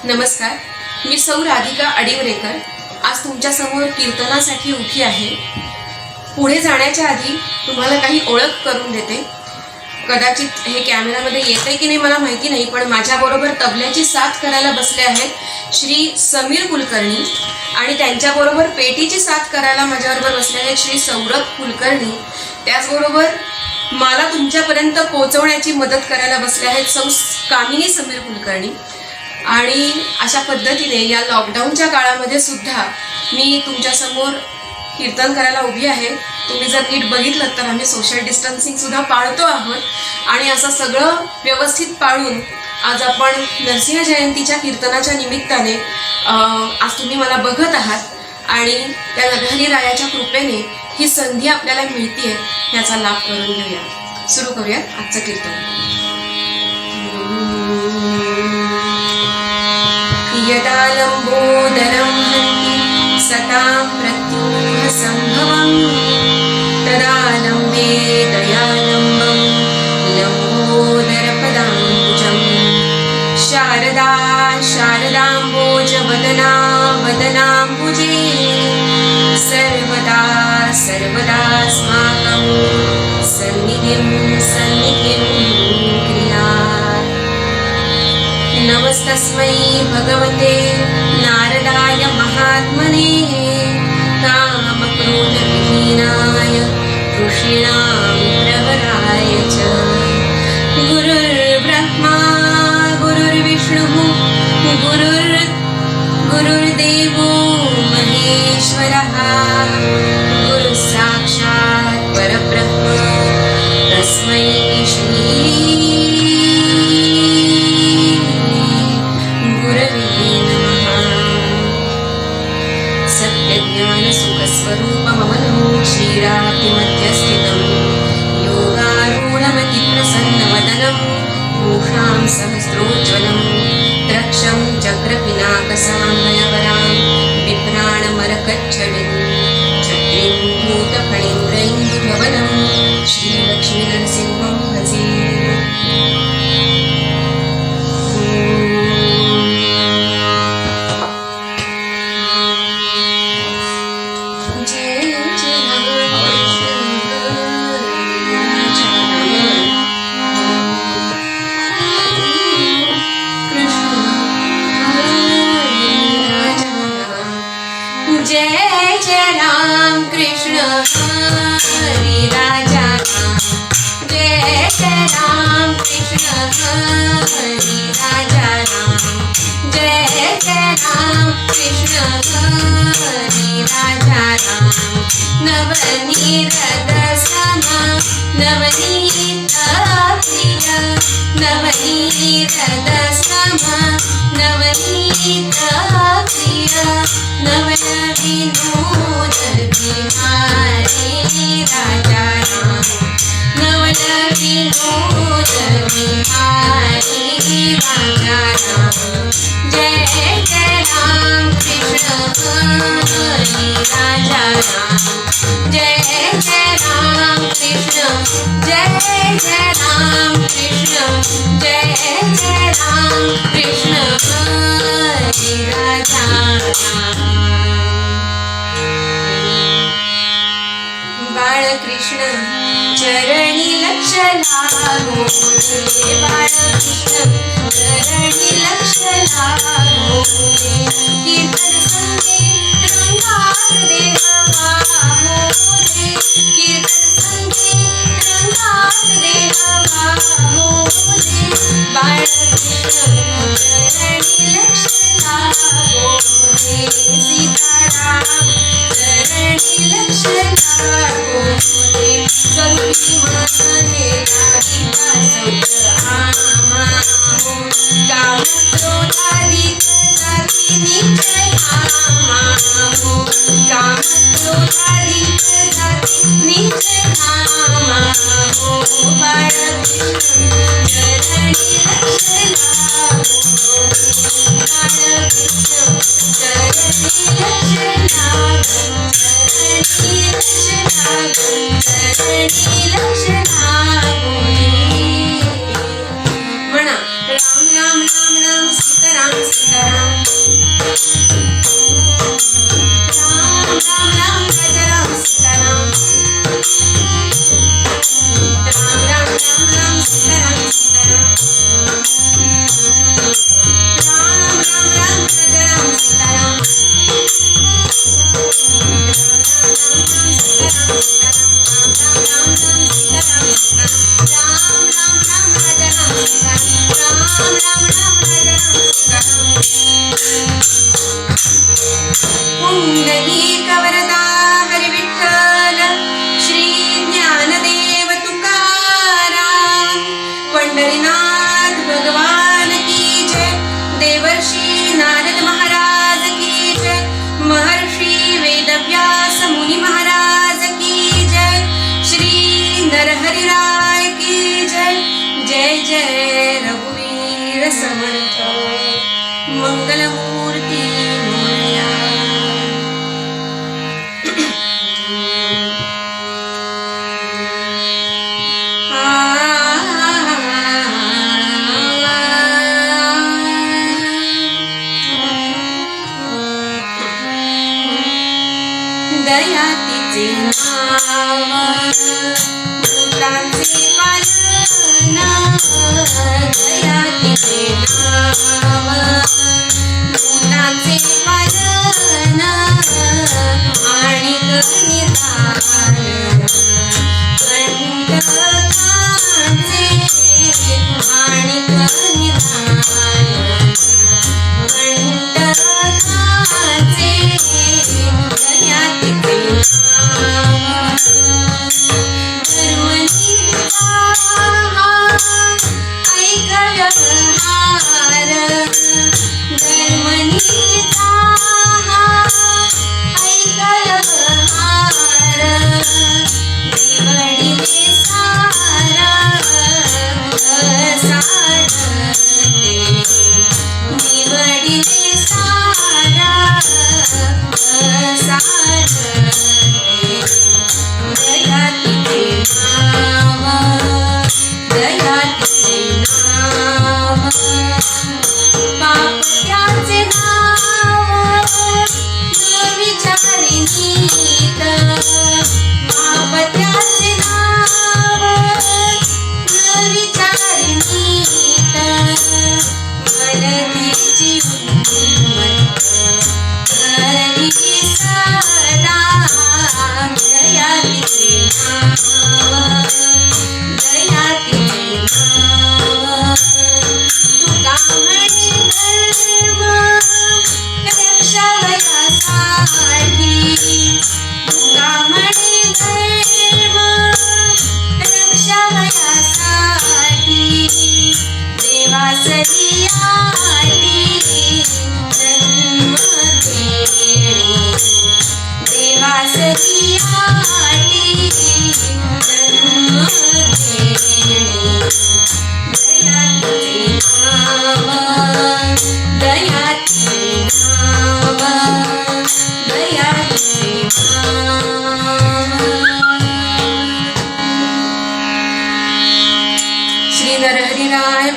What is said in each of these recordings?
नमस्कार, मी सौ राधिका अडिवरेकर आज तुमच्यासमोर कीर्तनासाठी उभी आहे. पुढे जाण्याच्या आधी तुम्हाला काही ओळख करून देते. कदाचित हे कॅमेरामध्ये येते की नाही मला माहिती नाही, पण माझ्याबरोबर तबल्याची साथ करायला बसले आहेत श्री समीर कुलकर्णी आणि त्यांच्याबरोबर पेटीची साथ करायला माझ्याबरोबर बसले आहेत श्री सौरभ कुलकर्णी. त्याचबरोबर मला तुमच्यापर्यंत पोहोचवण्याची मदत करायला बसले आहेत सौ कामिनी समीर कुलकर्णी. आणि अशा पद्धतीने या लॉकडाऊनच्या काळामध्ये सुद्धा मी तुमच्यासमोर कीर्तन करायला उभी आहे. तुम्ही जर नीट बघितलं तर आम्ही सोशल डिस्टन्सिंग सुद्धा पाळतो आहोत आणि असं सगळं व्यवस्थित पाळून आज आपण नरसिंह जयंतीच्या कीर्तनाच्या निमित्ताने आज तुम्ही मला बघत आहात आणि त्या नरहरी रायाच्या कृपेने ही संधी आपल्याला मिळते, याचा लाभ करून घेऊया. सुरू करूया आजचं कीर्तन. यदा लंबोदरं हन्ति सतां प्रत्यूह संभवं तदा लंबे दयालंबं लंबोदरपदाम्बुजं शारदा शारदाम्बोजवदना वदनाम्बुजे सर्वदा सर्वदास्माकं सन्निधिं सन्निधिं क्रियात्. नमस्तस्मै भगवते नारदाय महात्मने कामक्रोधविहीनाय ऋषीणां प्रवराय च. गुरुर्ब्रह्मा गुरुर्विष्णुः गुरुर्देवो महेश्वरः गुरुः साक्षात् परब्रह्म तस्मै श्री स्वरूपमवनं क्षीराब्धिमध्यस्थितं योगारूढमतिप्रसन्नवदनं भूषां सहस्रोज्ज्वलं द्रक्षं चक्रपिनाकसान्वयवरां बिभ्राणमरकच्छविं छत्रीं भूतफणीन्द्रैन्दुभवनं श्रीलक्ष्मीनरसिंहं भजे. जय जय राम कृष्ण हरि राजा राम. जय जय राम कृष्ण हरि राजा राम. जय जय राम कृष्ण हरि राजा राम. नवनीत समा नवनीत प्रिय नवनीत समा नवनीत प्रिय नवन विनोद बिहारी राजा राम. नवन विनोद बिहारी राजा राम. जय जय राम कृष्ण हरि राजा राम. जय जय राम कृष्ण जय जय राम कृष्ण जय जय राम कृष्ण हरि राजा राम. बाळकृष्ण चरणी लक्ष लागो दे बाळकृष्ण चरणी लक्ष लागो दे. कीर्तन संगीत रंगात देवा हो दे. कीर्तन संगीत रंगात देवा हो दे. बाळकृष्ण चरणी लक्ष लागो दे. सीताराम चरणी लक्ष लागो दे. स्वरूपी माने राधिका सौत आमा हो. काम क्रोधाधिक जाती निश्चय आमा हो. काम क्रोधाधिक जाती निश्चय आमा हो. बाळकृष्ण चरणी लक्ष लागो दे. बाळकृष्ण चरणी लक्ष लागो. चरणी लक्ष लागो. चरणी लक्ष लागो दे. म्हणा राम राम राम राम सीताराम सीताराम. पुंडलिक वरदा हरी विठ्ठल श्री ज्ञानदेव तुकाराम पंढरीनाथ भगवान की जय देवर्षी नारद महाराज की जय महर्षी वेदव्यास मुनि महाराज की जय श्री नरहरि राय की जय जय जय रघुवीर समर्थ मंगलमूर्ती मोरया. दयातीचे नाव भूतांचे पालन दयातीचे नाव भूतांचे पालन आणि निधान कंटकांचे आणि निधान कंटकांचे दयातीचे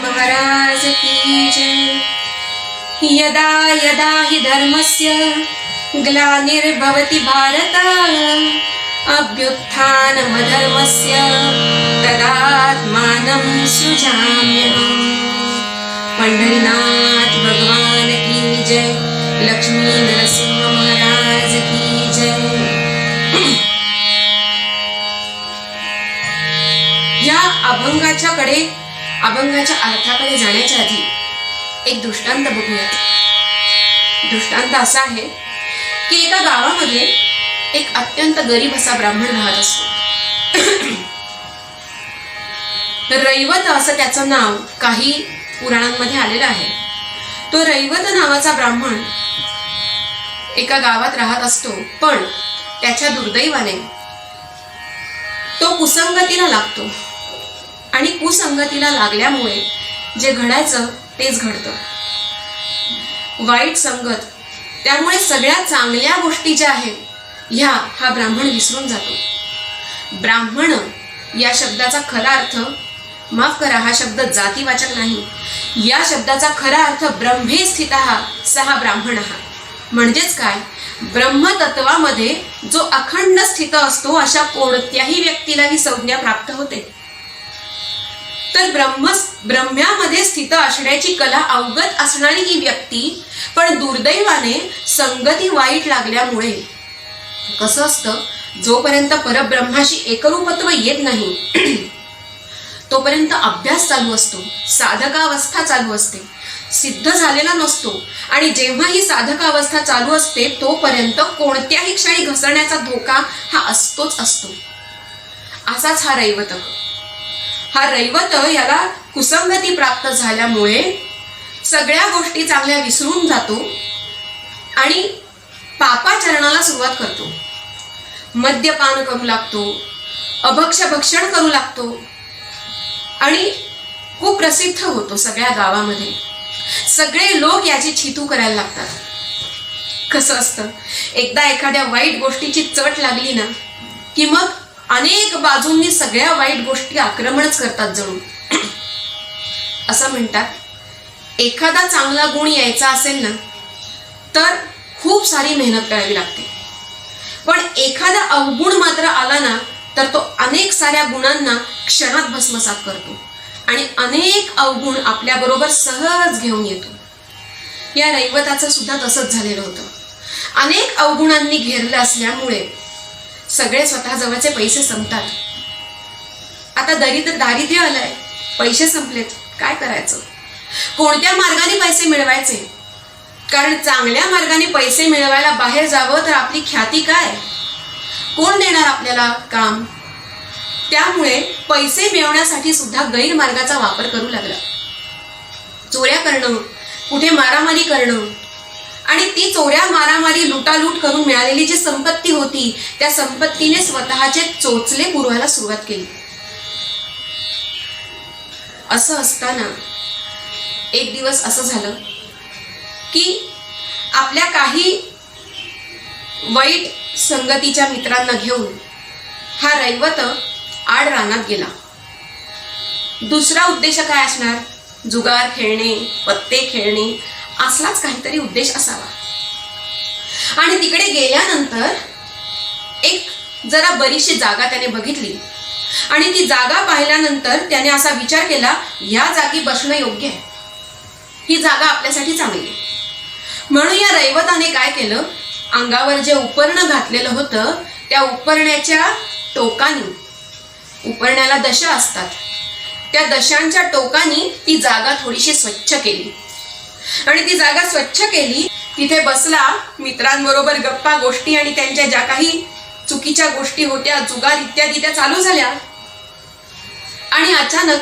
महाराज की जय. यदा यदा हि धर्मस्य ग्लानिर्भवति भारत अभ्युत्थानमधर्मस्य तदात्मानं सृजाम्यहम्. पंढरीनाथ भगवान की जय. लक्ष्मी नरसिंह महाराज की जय. या अभंगाच्या अर्थाकडे जाण्याच्या आधी एक दृष्टांत बघूयात. दृष्टांत असा आहे की एका गावामध्ये एक अत्यंत गरीब असा ब्राह्मण राहत असतो. रैवत असं त्याचं नाव काही पुराणांमध्ये आलेलं आहे. तो रैवत नावाचा ब्राह्मण एका गावात राहत असतो, पण त्याच्या दुर्दैवाने तो कुसंगतीला लागतो आणि कुसंगतीला लागल्यामुळे जे घडायचं तेच घडतं. वाईट संगत, त्यामुळे सगळ्या चांगल्या गोष्टी ज्या आहेत हा ब्राह्मण विसरून जातो. ब्राह्मण या शब्दाचा खरा अर्थ, माफ करा हा शब्द जातीवाचक नाही, या शब्दाचा खरा अर्थ ब्रह्मे स्थितः सहा ब्राह्मणः. म्हणजेच काय, ब्रह्मतत्वामध्ये जो अखंड स्थित असतो अशा कोणत्याही व्यक्तीला ही संज्ञा प्राप्त होते. तर ब्रह्म्यामध्ये स्थित असण्याची कला अवगत असणारी ही व्यक्ती, पण दुर्दैवाने संगती वाईट लागल्यामुळे कसं असतं, जोपर्यंत परब्रह्माशी एकरूपत्व येत नाही तोपर्यंत अभ्यास चालू असतो, साधकावस्था चालू असते, सिद्ध झालेला नसतो. आणि जेव्हा ही साधकावस्था चालू असते तोपर्यंत कोणत्याही क्षणी घसरण्याचा धोका हा असतोच असतो. असाच हा रैवतक. हा रैवत याला कुसंगती प्राप्त झाल्यामुळे सगळ्या गोष्टी चांगल्या विसरून जातो आणि पापाचरणाला सुरुवात करतो. मद्यपान करू लागतो, अभक्ष भक्षण करू लागतो आणि खूप प्रसिद्ध होतो सगळ्या गावामध्ये. सगळे लोक याची छितू करायला लागतात. कसं असतं, एकदा एखाद्या वाईट गोष्टीची चट लागली ना की मग अनेक बाजूंनी सगळ्या वाईट गोष्टी आक्रमणच करतात जणू. असं म्हणतात, एखादा चांगला गुण यायचा असेल ना तर खूप सारी मेहनत करावी लागते, पण एखादा अवगुण मात्र आला ना तर तो अनेक साऱ्या गुणांना क्षणात भस्मसात करतो आणि अनेक अवगुण आपल्याबरोबर सहज घेऊन येतो. या रैवताचं सुद्धा तसंच झालेलं होतं. अनेक अवगुणांनी घेरलं असल्यामुळे सगळे स्वतः जवळचे पैसे संपतात. आता दारिद्र्य आलंय, पैसे संपलेत, काय करायचं, कोणत्या मार्गाने पैसे मिळवायचे? कारण चांगल्या मार्गाने पैसे मिळवायला बाहेर जावं तर आपली ख्याती काय, कोण देणार आपल्याला काम? त्यामुळे पैसे मिळवण्यासाठी सुद्धा गैरमार्गाचा वापर करू लागला. चोऱ्या करणं, कुठे मारामारी करणं, आणि ती चोऱ्या मारामारी लुटालूट करून मिळालेली जी संपत्ती होती त्या संपत्तीने स्वतःचे चोचले पुरवायला सुरुवात केली. असं असताना एक दिवस असं झालं की आपल्या काही वाईट संगतीच्या मित्रांना घेऊन हा रैवत आड रानात गेला. दुसरा उद्देश काय असणार, जुगार खेळणे, पत्ते खेळणे, असलाच काहीतरी उद्देश असावा. आणि तिकडे गेल्यानंतर एक जरा बरीचशी जागा त्याने बघितली आणि ती जागा पाहिल्यानंतर त्याने असा विचार केला, या जागी बसणं योग्य आहे, ही जागा आपल्यासाठी चांगली आहे. म्हणून या रैवताने काय केलं, अंगावर जे उपरणं घातलेलं होतं त्या उपरण्याच्या टोकानी, उपरण्याला दशा असतात, त्या दशांच्या टोकानी ती जागा थोडीशी स्वच्छ केली आणि ती जागा स्वच्छ केली. तिथे बसला, मित्रांबरोबर गप्पा गोष्टी आणि त्यांच्या ज्या काही चुकीच्या गोष्टी होत्या, जुगार इत्यादी, त्या चालू झाल्या. आणि अचानक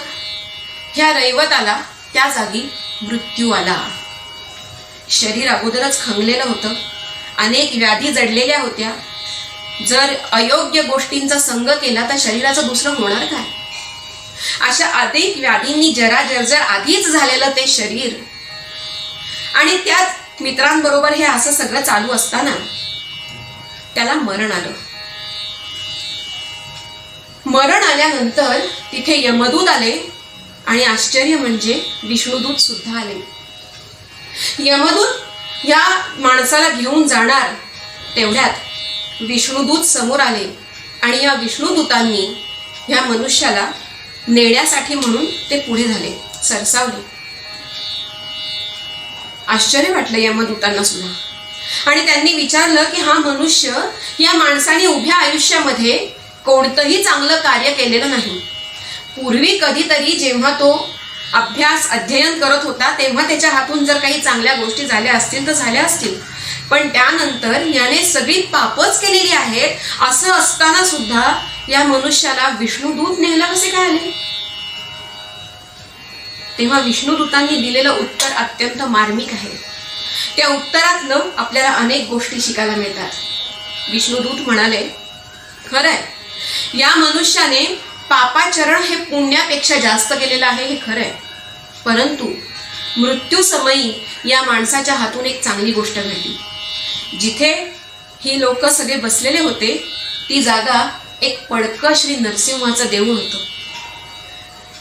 ह्या रैवताला त्या जागी मृत्यू आला. शरीर अगोदरच खंगलेलं होतं, अनेक व्याधी जडलेल्या होत्या. जर अयोग्य गोष्टींचा संग केला तर शरीराचं दुसरं होणार काय? अशा अनेक व्याधींनी जर्जर आधीच झालेलं ते शरीर, आणि त्यात मित्रांबरोबर हे असं सगळं चालू असताना त्याला मरण आलं. मरण आल्यानंतर तिथे यमदूत आले आणि आश्चर्य म्हणजे विष्णुदूत सुद्धा आले. यमदूत या माणसाला घेऊन जाणार तेवढ्यात विष्णुदूत समोर आले आणि या विष्णुदूतांनी ह्या मनुष्याला नेण्यासाठी म्हणून ते पुढे झाले, सरसावले. आश्चर्य वाटलं यमदूतांना सुद्धा आणि त्यांनी विचारलं की हा मनुष्य, या माणसाने उभ्या आयुष्यामध्ये कोणतंही चांगलं कार्य केलेलं नाही. पूर्वी कधीतरी जेव्हा तो अध्ययन करत होता तेव्हा त्याच्या हातून जर काही चांगल्या गोष्टी झाल्या असतील तर झाल्या असतील, पण त्यानंतर याने सगळी पापच केलेली आहेत. असं असताना सुद्धा या मनुष्याला विष्णुदूत न्यायला कसे काय आले? तेव्हा विष्णुदूतांनी दिलेलं उत्तर अत्यंत मार्मिक आहे. त्या उत्तरातनं आपल्याला अनेक गोष्टी शिकायला मिळतात. विष्णुदूत म्हणाले, खरंय, या मनुष्याने पापाचरण हे पुण्यापेक्षा जास्त केलेलं आहे, हे खरंय, परंतु मृत्यूसमयी या माणसाच्या हातून एक चांगली गोष्ट घडली. जिथे ही लोक सगळे बसलेले होते ती जागा एक पडकं श्री नरसिंहाचं देऊळ होतं.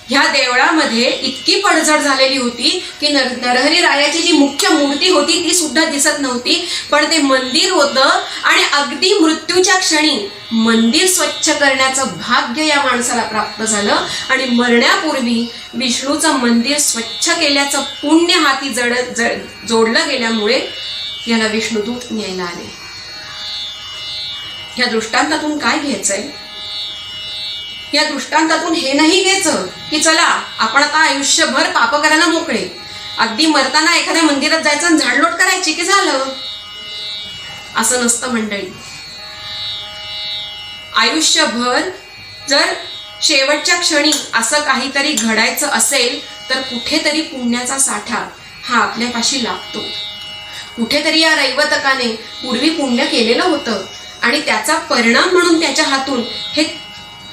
ह्या देवळामध्ये इतकी पडझड झालेली होती की नरहरी रायाची जी मुख्य मूर्ती होती ती सुद्धा दिसत नव्हती, पण ते मंदिर होतं आणि अगदी मृत्यूच्या क्षणी मंदिर स्वच्छ करण्याचं भाग्य या माणसाला प्राप्त झालं आणि मरण्यापूर्वी विष्णूचं मंदिर स्वच्छ केल्याचं पुण्य हाती जोडलं गेल्यामुळे याला विष्णुदूत न्यायला आले. या दृष्टांतातून काय घ्यायचंय? या दृष्टांतातून हे नाही घ्यायचं की चला आपण आता आयुष्यभर पाप करायला मोकळे, अगदी मरताना एखाद्या मंदिरात जायचं आणि झाडलोट करायची की झालं. असं नसतं मंडळी. आयुष्यभर जर शेवटच्या क्षणी असं काहीतरी घडायचं असेल तर कुठेतरी पुण्याचा साठा हा आपल्यापाशी लागतो. कुठेतरी या रैवतकाने पूर्वी पुण्य केलेलं होतं आणि त्याचा परिणाम म्हणून त्याच्या हातून हे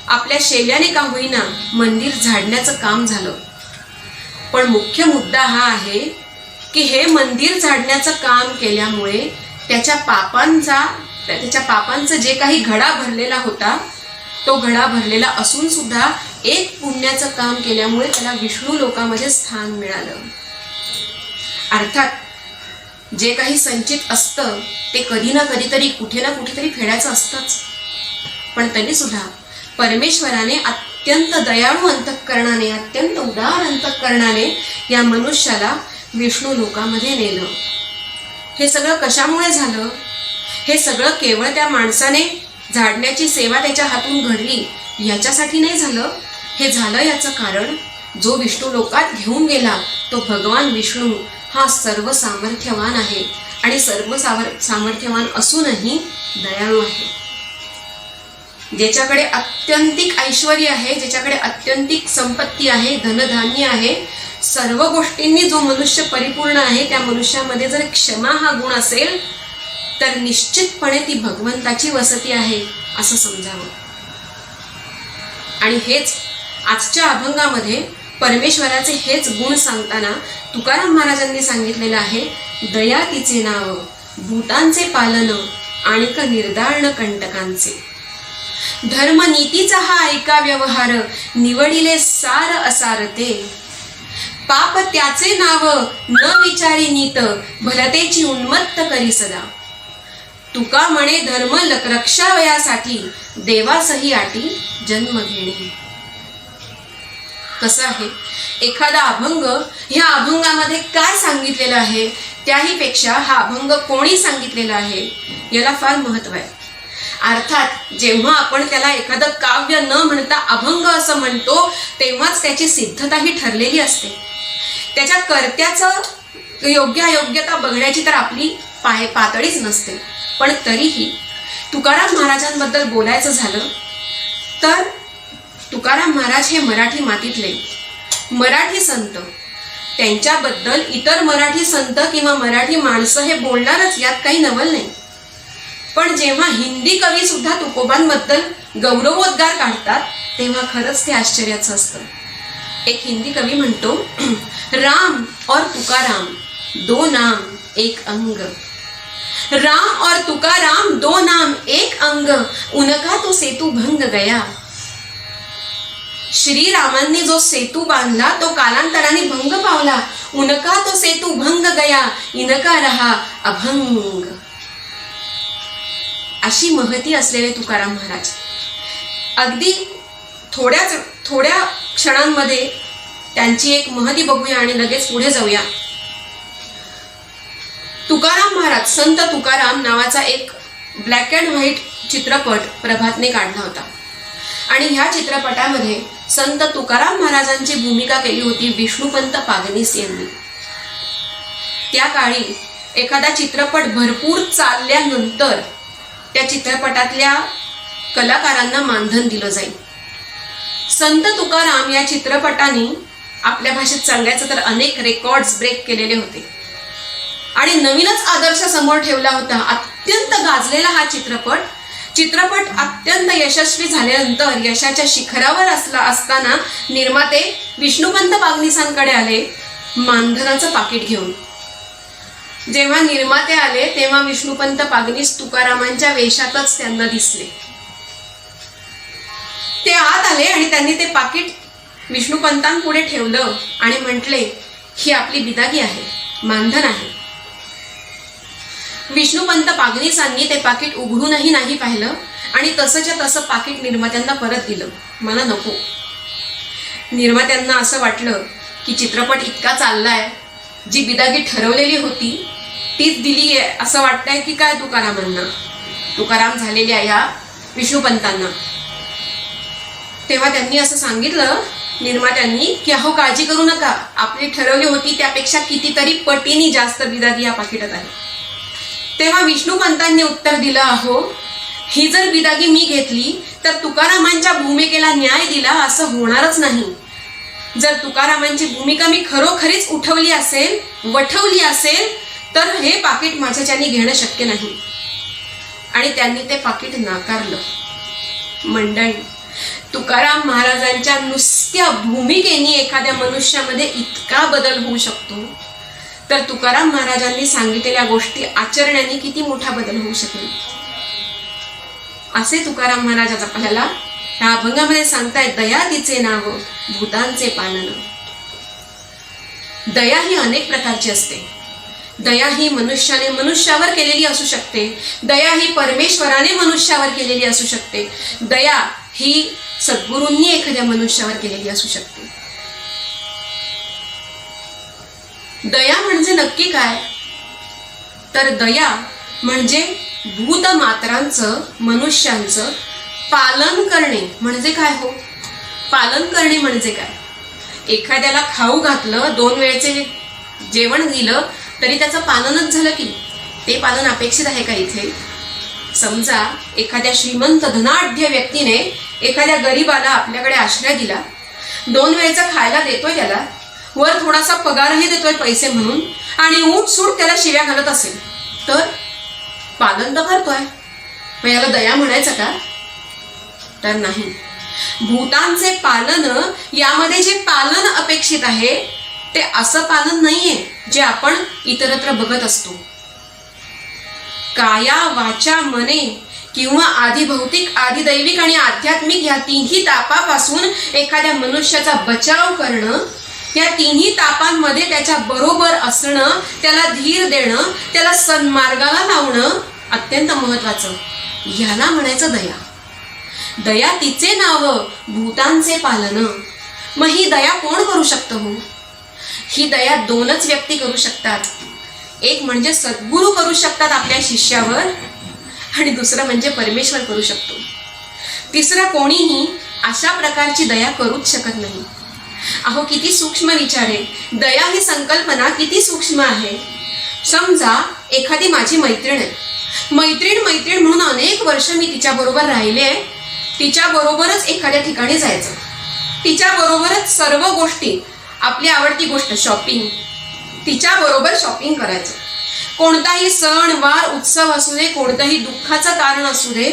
आपल्या शेल्याने का होईना मंदिर झाडण्याचं काम झालं. पण मुख्य मुद्दा हा आहे की हे मंदिर झाडण्याचं काम केल्यामुळे त्याच्या पापांचं जे काही घडा भरलेला होता तो घडा भरलेला असून सुद्धा एक पुण्याचं काम केल्यामुळे त्याला विष्णू लोकामध्ये स्थान मिळालं. अर्थात जे काही संचित असतं ते कधी ना कधीतरी कुठे ना कुठेतरी फेडायचं असतंच, पण तरी सुद्धा परमेश्वराने अत्यंत दयाळू अंतःकरणाने, अत्यंत उदार अंतःकरणाने या मनुष्याला विष्णू लोकामध्ये नेलं. हे सगळं कशामुळे झालं? हे सगळं केवळ त्या माणसाने झाडण्याची सेवा त्याच्या हातून घडली याच्यासाठी नाही झालं. हे झालं याचं कारण जो विष्णू लोकात घेऊन गेला तो भगवान विष्णू हा सर्व सामर्थ्यवान आहे आणि सर्व सामर्थ्यवान असूनही दयाळू आहे. ज्याच्याकडे अत्यंतिक ऐश्वर्य आहे, ज्याच्याकडे अत्यंतिक संपत्ती आहे, धनधान्य आहे, सर्व गोष्टींनी जो मनुष्य परिपूर्ण आहे, त्या मनुष्यामध्ये जर क्षमा हा गुण असेल तर निश्चितपणे ती भगवंताची वसती आहे असं समजावं. आणि हेच आजच्या अभंगामध्ये परमेश्वराचे हेच गुण सांगताना तुकाराम महाराजांनी सांगितलेलं आहे. दया तिचे नाव, भूतांचे पालन, आणिक निर्दार्ण कंटकांचे. धर्मनीतीचा हा ऐका व्यवहार, निवडिले सार असारते. पाप त्याचे नाव, न विचारी नीत, भलतेची उन्मत्त करी सदा. तुका म्हणे धर्म रक्षावयासाठी, देवासही आटी जन्म घेणे. कसं आहे, एखादा अभंग ह्या अभंगामध्ये काय सांगितलेलं आहे त्याही पेक्षा हा अभंग कोणी सांगितलेला आहे याला फार महत्व आहे. अर्थात जेव्हा आपण त्याला एखादं काव्य न म्हणता अभंग असं म्हणतो तेव्हाच त्याची सिद्धताही ठरलेली असते. त्याच्या कर्त्याचं योग्य अयोग्यता बघण्याची तर आपली पातळीच नसते. पण तरीही तुकाराम महाराजांबद्दल बोलायचं झालं तर तुकाराम महाराज हे मराठी मातीतले मराठी संत, त्यांच्याबद्दल इतर मराठी संत किंवा मराठी माणसं हे बोलणारच, यात काही नवल नाही. पण जेव्हा हिंदी कवी सुद्धा तुकोबांबद्दल गौरवोद्गार काढतात तेव्हा खरंच ते आश्चर्याचं असतं. एक हिंदी कवी म्हणतो, राम और तुकाराम दो नाम एक अंग. राम और तुकाराम दो नाम एक अंग, उनका तो सेतू भंग गया. श्रीरामांनी जो सेतू बांधला तो कालांतराने भंग पावला. उनका तो सेतू भंग गया, इनका रहा अभंग. अशी महती असलेले तुकाराम महाराज अगदी थोड्या क्षणांमध्ये त्यांची एक महती बघूया आणि लगेच पुढे जाऊया. तुकाराम महाराज, संत तुकाराम नावाचा एक ब्लॅक अँड व्हाईट चित्रपट प्रभातने काढला होता आणि ह्या चित्रपटामध्ये संत तुकाराम महाराजांची भूमिका केली होती विष्णुपंत पागनीस यांनी. त्या काळी एखादा चित्रपट भरपूर चालल्यानंतर त्या चित्रपटातल्या कलाकारांना मानधन दिलं जाईल. संत तुकाराम या चित्रपटाने आपल्या भाषेत सांगायचं तर अनेक रेकॉर्ड्स ब्रेक केलेले होते आणि नवीनच आदर्श समोर ठेवला होता. अत्यंत गाजलेला हा चित्रपट अत्यंत यशस्वी झाल्यानंतर यशाच्या शिखरावर असताना निर्माते विष्णुपंत पागनीसांकडे आले मानधनाचं पाकिट घेऊन. जेव्हा निर्माते आले तेव्हा विष्णुपंत पागनीस तुकारामांच्या वेशातच त्यांना दिसले. ते आत आले आणि त्यांनी ते पाकिट विष्णुपंतांपुढे ठेवलं आणि म्हटले, ही आपली बिदागी आहे, मानधन आहे. विष्णुपंत पागनीसांनी ते पाकिट उघडूनही नाही पाहिलं आणि तसंच्या तसं पाकिट निर्मात्यांना परत दिलं. मला नको. निर्मात्यांना असं वाटलं की चित्रपट इतका चाललाय, जी बिदागी ठरवलेली होती तीच दिली आहे असं वाटतंय की काय तुकारामांना. तुकाराम झालेल्या या विष्णुपंतांना. तेव्हा त्यांनी असं सांगितलं निर्मात्यांनी की अहो काळजी करू नका, आपली ठरवली होती त्यापेक्षा कितीतरी पटीने जास्त बिदागी या पाकिटात आहे. तेव्हा विष्णुपंतांनी उत्तर दिलं, अहो ही जर बिदागी मी घेतली तर तुकारामांच्या भूमिकेला न्याय दिला असं होणारच नाही. जर तुकारामांची भूमिका मी खरोखरीच उठवली असेल, वठवली असेल तर हे पाकिट माझ्याच्याने घेणं शक्य नाही. आणि त्यांनी ते पाकिट नाकारलं. मंडळी, तुकाराम महाराजांच्या नुसत्या भूमिकेने एखाद्या मनुष्यामध्ये इतका बदल होऊ शकतो, तर तुकाराम महाराजांनी सांगितलेल्या गोष्टी आचरण्याने किती मोठा बदल होऊ शकेल. असे तुकाराम महाराज आपल्याला ह्या अभंगामध्ये सांगतायत, दया तिचे नाव भूतांचे पालन. दया ही अनेक प्रकारची असते. दया ही मनुष्याने मनुष्यावर केलेली असू शकते. दया ही परमेश्वराने मनुष्यावर केलेली असू शकते. दया ही सद्गुरूंनी एखाद्या मनुष्यावर केलेली असू शकते. दया म्हणजे नक्की काय? तर दया म्हणजे भूतमात्रांचं, मनुष्यांचं पालन करणे म्हणजे काय हो? पालन करणे म्हणजे काय? एखाद्याला खाऊ घातलं, 2 वेळचे जेवण दिलं तरी त्याचं पालनच झालं की? ते पालन अपेक्षित आहे का इथे? समजा एखाद्या श्रीमंत धनाढ्य व्यक्तीने एखाद्या गरीबाला आपल्याकडे आश्रय दिला, 2 वेळचा खायला देतोय त्याला, वर थोडासा पगारही देतोय पैसे म्हणून, आणि उठसूट त्याला शिव्या घालत असेल तर पालन तर करतोय, मग याला दया म्हणायचं का? तर नाही. भूतांचे पालन, यामध्ये जे पालन अपेक्षित आहे ते असं पालन नाहीये जे आपण इतरत्र बघत असतो. काया वाचा मने किंवा आधिभौतिक, आधिदैविक आणि आध्यात्मिक या तिन्ही तापापासून एखाद्या मनुष्याचा बचाव करणं, या तिन्ही तापांमध्ये त्याच्या बरोबर असणं, त्याला धीर देणं, त्याला सन्मार्गाला लावणं अत्यंत महत्वाचं. ह्याला म्हणायचं दया. दया तिचे नाव भूतांचे पालन. मग ही दया कोण करू शकतं हो? ही दया 2च व्यक्ती करू शकतात. एक म्हणजे सद्गुरू करू शकतात आपल्या शिष्यावर, आणि दुसरं म्हणजे परमेश्वर करू शकतो. तिसरं कोणीही अशा प्रकारची दया करूच शकत नाही. अहो किती सूक्ष्म विचार आहे. दया ही संकल्पना किती सूक्ष्म आहे. समजा एखादी माझी मैत्रीण आहे, मैत्रीण म्हणून अनेक वर्ष मी तिच्याबरोबर राहिले, तिच्याबरोबरच एखाद्या ठिकाणी जायचं, तिच्याबरोबरच सर्व गोष्टी, आपली आवडती गोष्ट शॉपिंग, तिच्याबरोबर शॉपिंग करायचं. कोणताही सण वार उत्सव असू दे, कोणतंही दुःखाचं कारण असू दे,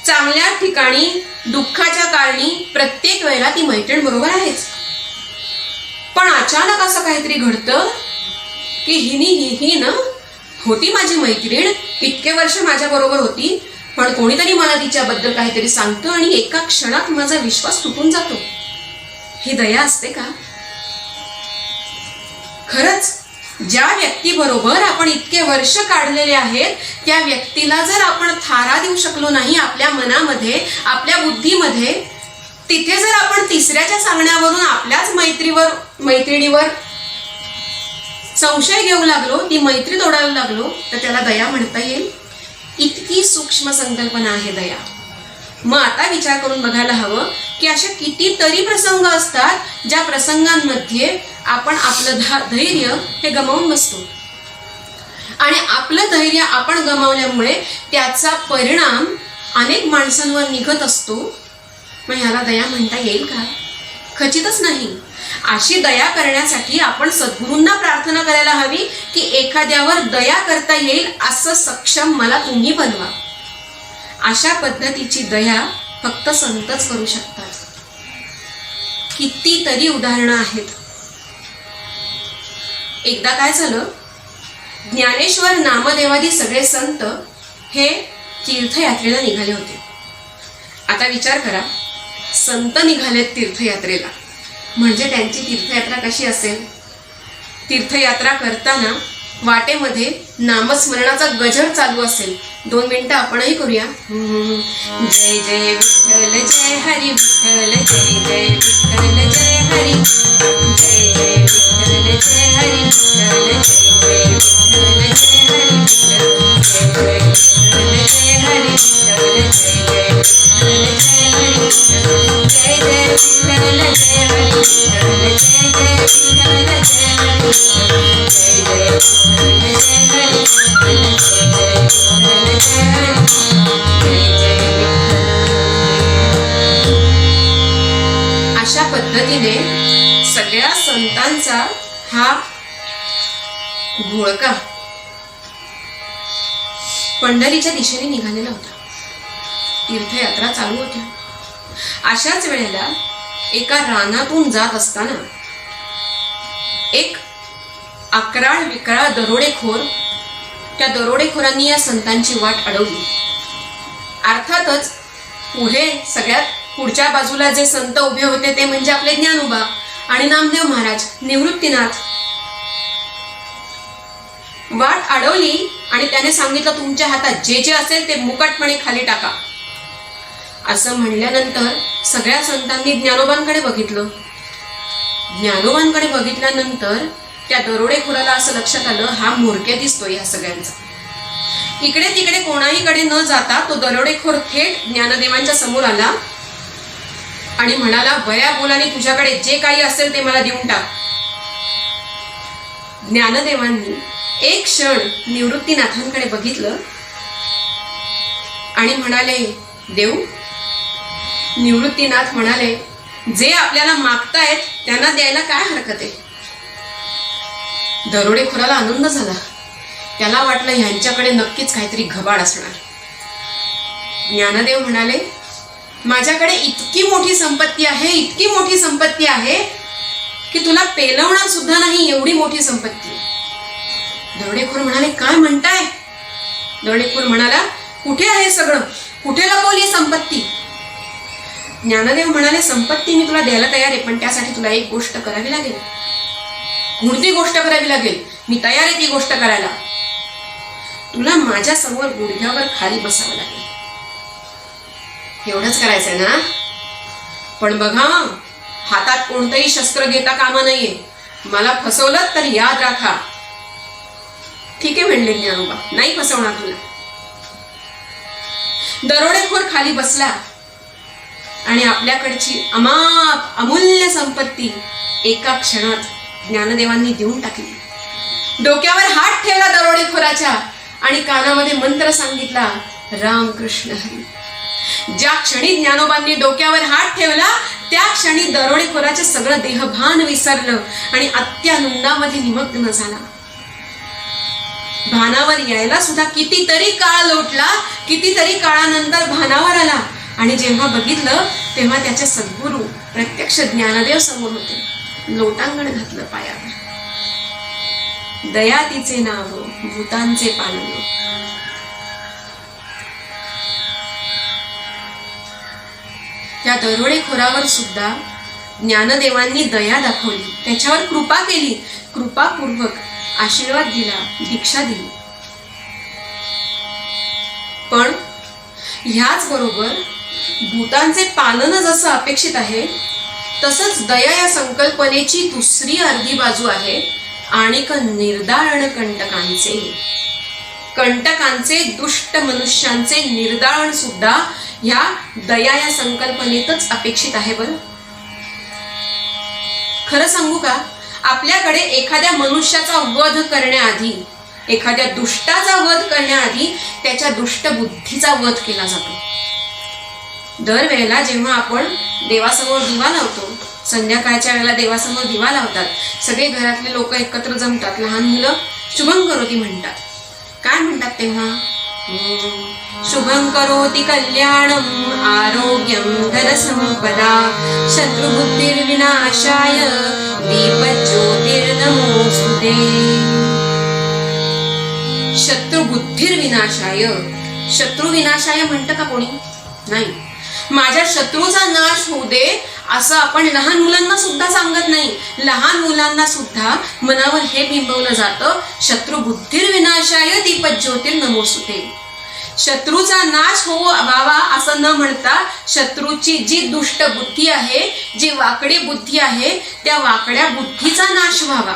चांगल्या ठिकाणी दुःखाच्या कारणी प्रत्येक वेळेला ती मैत्रीण बरोबर आहेच. पण अचानक असं काहीतरी घडतं की ही ना होती माझी मैत्रीण, इतके वर्ष माझ्या बरोबर होती, पण कोणीतरी मला तिच्याबद्दल काहीतरी सांगतं आणि एका क्षणात माझा विश्वास तुटून जातो. ही दया असते का? खरंच ज्या व्यक्तीबरोबर आपण इतके वर्ष काढलेले आहेत, त्या व्यक्तीला जर आपण थारा देऊ शकलो नाही आपल्या मनामध्ये, आपल्या बुद्धीमध्ये, तिथे जर आपण तिसऱ्याच्या सांगण्यावरून आपल्याच मैत्रिणीवर संशय घेऊ लागलो, ती मैत्री तोडायला लागलो, तर त्याला दया म्हणता येईल? इतकी सूक्ष्म संकल्पना आहे दया. मग आता विचार करून बघायला हवं की अशा कितीतरी प्रसंग असतात ज्या प्रसंगांमध्ये आपण आपलं धैर्य हे गमावून बसतो, आणि आपलं धैर्य आपण गमावल्यामुळे त्याचा परिणाम अनेक माणसांवर निघत असतो. मग ह्याला दया म्हणता येईल का? खचितच नाही. अशी दया करण्यासाठी आपण सद्गुरूंना प्रार्थना करायला हवी की एखाद्यावर दया करता येईल असं सक्षम मला तुम्ही बनवा. अशा पद्धतीची दया फक्त संतच करू शकतात. कितीतरी उदाहरणं आहेत. एकदा काय झालं, ज्ञानेश्वर नामदेवादी सगळे संत हे तीर्थयात्रेला निघाले होते. आता विचार करा, संत निघालेत तीर्थयात्रेला म्हणजे त्यांची तीर्थयात्रा कशी असेल? तीर्थयात्रा करताना वाटेमध्ये नामस्मरणाचा गजर चालू असेल. 2 मिनिटं आपणही करूया. जय जय विठ्ठल जय हरी विठ्ठल, जय जय विठ्ठल जय हरी, जय जय विठ्ठल जय हरी विठ्ठल, जय जय विठ्ठल जय हरी विठ्ठल, जय जय विठ्ठल जय हरी विठ्ठल, जय जय विठ्ठल जय हरी विठ्ठल, जय जय विठ्ठल जय हरी विठ्ठल, जय जय विठ्ठल जय हरी विठ्ठल, जय जय अशा पद्धतीने सगळ्या संतांचा हा घोळका पंढरीच्या दिशेने निघालेला होता. तीर्थयात्रा चालू होत्या. अशाच वेळेला एका रानातून जात असताना एक अकराळ विकराळ दरोडेखोर, त्या दरोडेखोरांनी या संतांची वाट अडवली. अर्थातच पुढे सगळ्यात पुढच्या बाजूला जे संत उभे होते ते म्हणजे आपले ज्ञानोबा आणि नामदेव महाराज, निवृत्तीनाथ. वाट अडवली आणि त्याने सांगितलं, तुमच्या हातात जे जे असेल ते मुकाटपणे खाली टाका. असं म्हणल्यानंतर सगळ्या संतांनी ज्ञानोबांकडे बघितलं. ज्ञानोबांकडे बघितल्यानंतर त्या दरोडेखोराला असं लक्षात आलं, हा म्होरक्या दिसतोय ह्या सगळ्यांचा. इकडे तिकडे कोणाहीकडे न जाता तो दरोडेखोर थेट ज्ञानदेवांच्या समोर आला आणि म्हणाला, बया बोलाने तुझ्याकडे जे काही असेल ते मला देऊन टाक. ज्ञानदेवांनी एक क्षण निवृत्तीनाथांकडे बघितलं आणि म्हणाले, देव. निवृत्तीनाथ म्हणाले, जे आपल्याला मागतायत त्यांना द्यायला काय हरकत आहे. दरोडेखोराला आनंद झाला. त्याला वाटलं ह्यांच्याकडे नक्कीच काहीतरी घबाड असणार. ज्ञानदेव म्हणाले, माझ्याकडे इतकी मोठी संपत्ती आहे, इतकी मोठी संपत्ती आहे की तुला पेलवणार सुद्धा नाही एवढी मोठी संपत्ती. दरोडेखोर म्हणाले, काय म्हणताय? दरोडेखोर म्हणाला, कुठे आहे सगळं? कुठे लपवली संपत्ती? ज्ञानदेव म्हणाले, संपत्ती मी तुला द्यायला तयार आहे, पण त्यासाठी तुला एक गोष्ट करावी लागेल. कोणती गोष्ट करावी लागेल? मी तयार आहे ती गोष्ट करायला. तुला माझ्या समोर गुडघ्यावर खाली बसावं लागेल. एवढंच करायचंय ना? पण बघा, हातात कोणतंही शस्त्र घेता कामा नाहीये. मला फसवलं तर याद राखा. ठीक आहे म्हणले ज्ञानोबा, नाही फसवणार तुला. दरोडेखोर खाली बसला आणि आपल्याकडची अमाप अमूल्य संपत्ती एका क्षणात ज्ञानदेवांनी देऊन टाकली. डोक्यावर हात ठेवला दरोडेखोराच्या आणि कानामध्ये मंत्र सांगितला, राम कृष्ण हरी. ज्या क्षणी ज्ञानोबांनी डोक्यावर हात ठेवला त्या क्षणी दरोडेखोराचे सगळं देहभान विसरलं आणि अत्यानंदामध्ये निमग्न झाला. भानावर यायला सुद्धा कितीतरी काळ लोटला. कितीतरी काळानंतर भानावर आला आणि जेव्हा बघितलं तेव्हा त्याचे सद्गुरू प्रत्यक्ष ज्ञानदेव समोर होते. लोटांगण घातलं पायावर. दया तिचे नाव, भूतांचे पालन. त्या दरोडेखोरावर सुद्धा ज्ञानदेवांनी दया दाखवली, त्याच्यावर कृपा केली. कृपापूर्वक आशीर्वाद दिला, दीक्षा दिली. पण ह्याच बरोबर भूतांचे पालन जसं अपेक्षित आहे तसंच दया या संकल्पनेची दुसरी अर्धी बाजू आहे. आणिक निर्दाळण कंटकांचे दुष्ट मनुष्यांचे निर्दाळण सुद्धा ह्या दया या संकल्पनेतच अपेक्षित आहे. बरं, खरं सांगू का, आपल्याकडे एखाद्या मनुष्याचा वध करण्याआधी, एखाद्या दुष्टाचा वध करण्याआधी त्याच्या दुष्ट बुद्धीचा वध केला जातो. दरवेळेला जेव्हा आपण देवासमोर दिवा लावतो, संध्याकाळच्या वेळेला देवासमोर दिवा लावतात, सगळे घरातले लोक एकत्र जमतात. लहान मुलं शुभं करोती म्हणतात. काय म्हणतात तेव्हा? शुभं करोति कल्याणं आरोग्यं धनसंपदा शत्रुबुद्धिर्विनाशाय दीपज्योतिर्नमोस्तुते. शत्रुबुद्धिर्विनाशाय, शत्रुविनाशाय म्हणतं का कोणी? नाही. माझ्या शत्रूचा नाश होऊ दे असं आपण लहान मुलांना सुद्धा सांगत नाही. लहान मुलांना सुद्धा मनावर हे बिंबवलं जातं, शत्रुबुद्धिर्विनाशाय दीपज्योतीर् नमोस्तुते. शत्रूचा नाश व्हावा असं न म्हणता शत्रूची जी दुष्ट बुद्धी आहे, जी वाकडी बुद्धी आहे, त्या वाकड्या बुद्धीचा नाश व्हावा.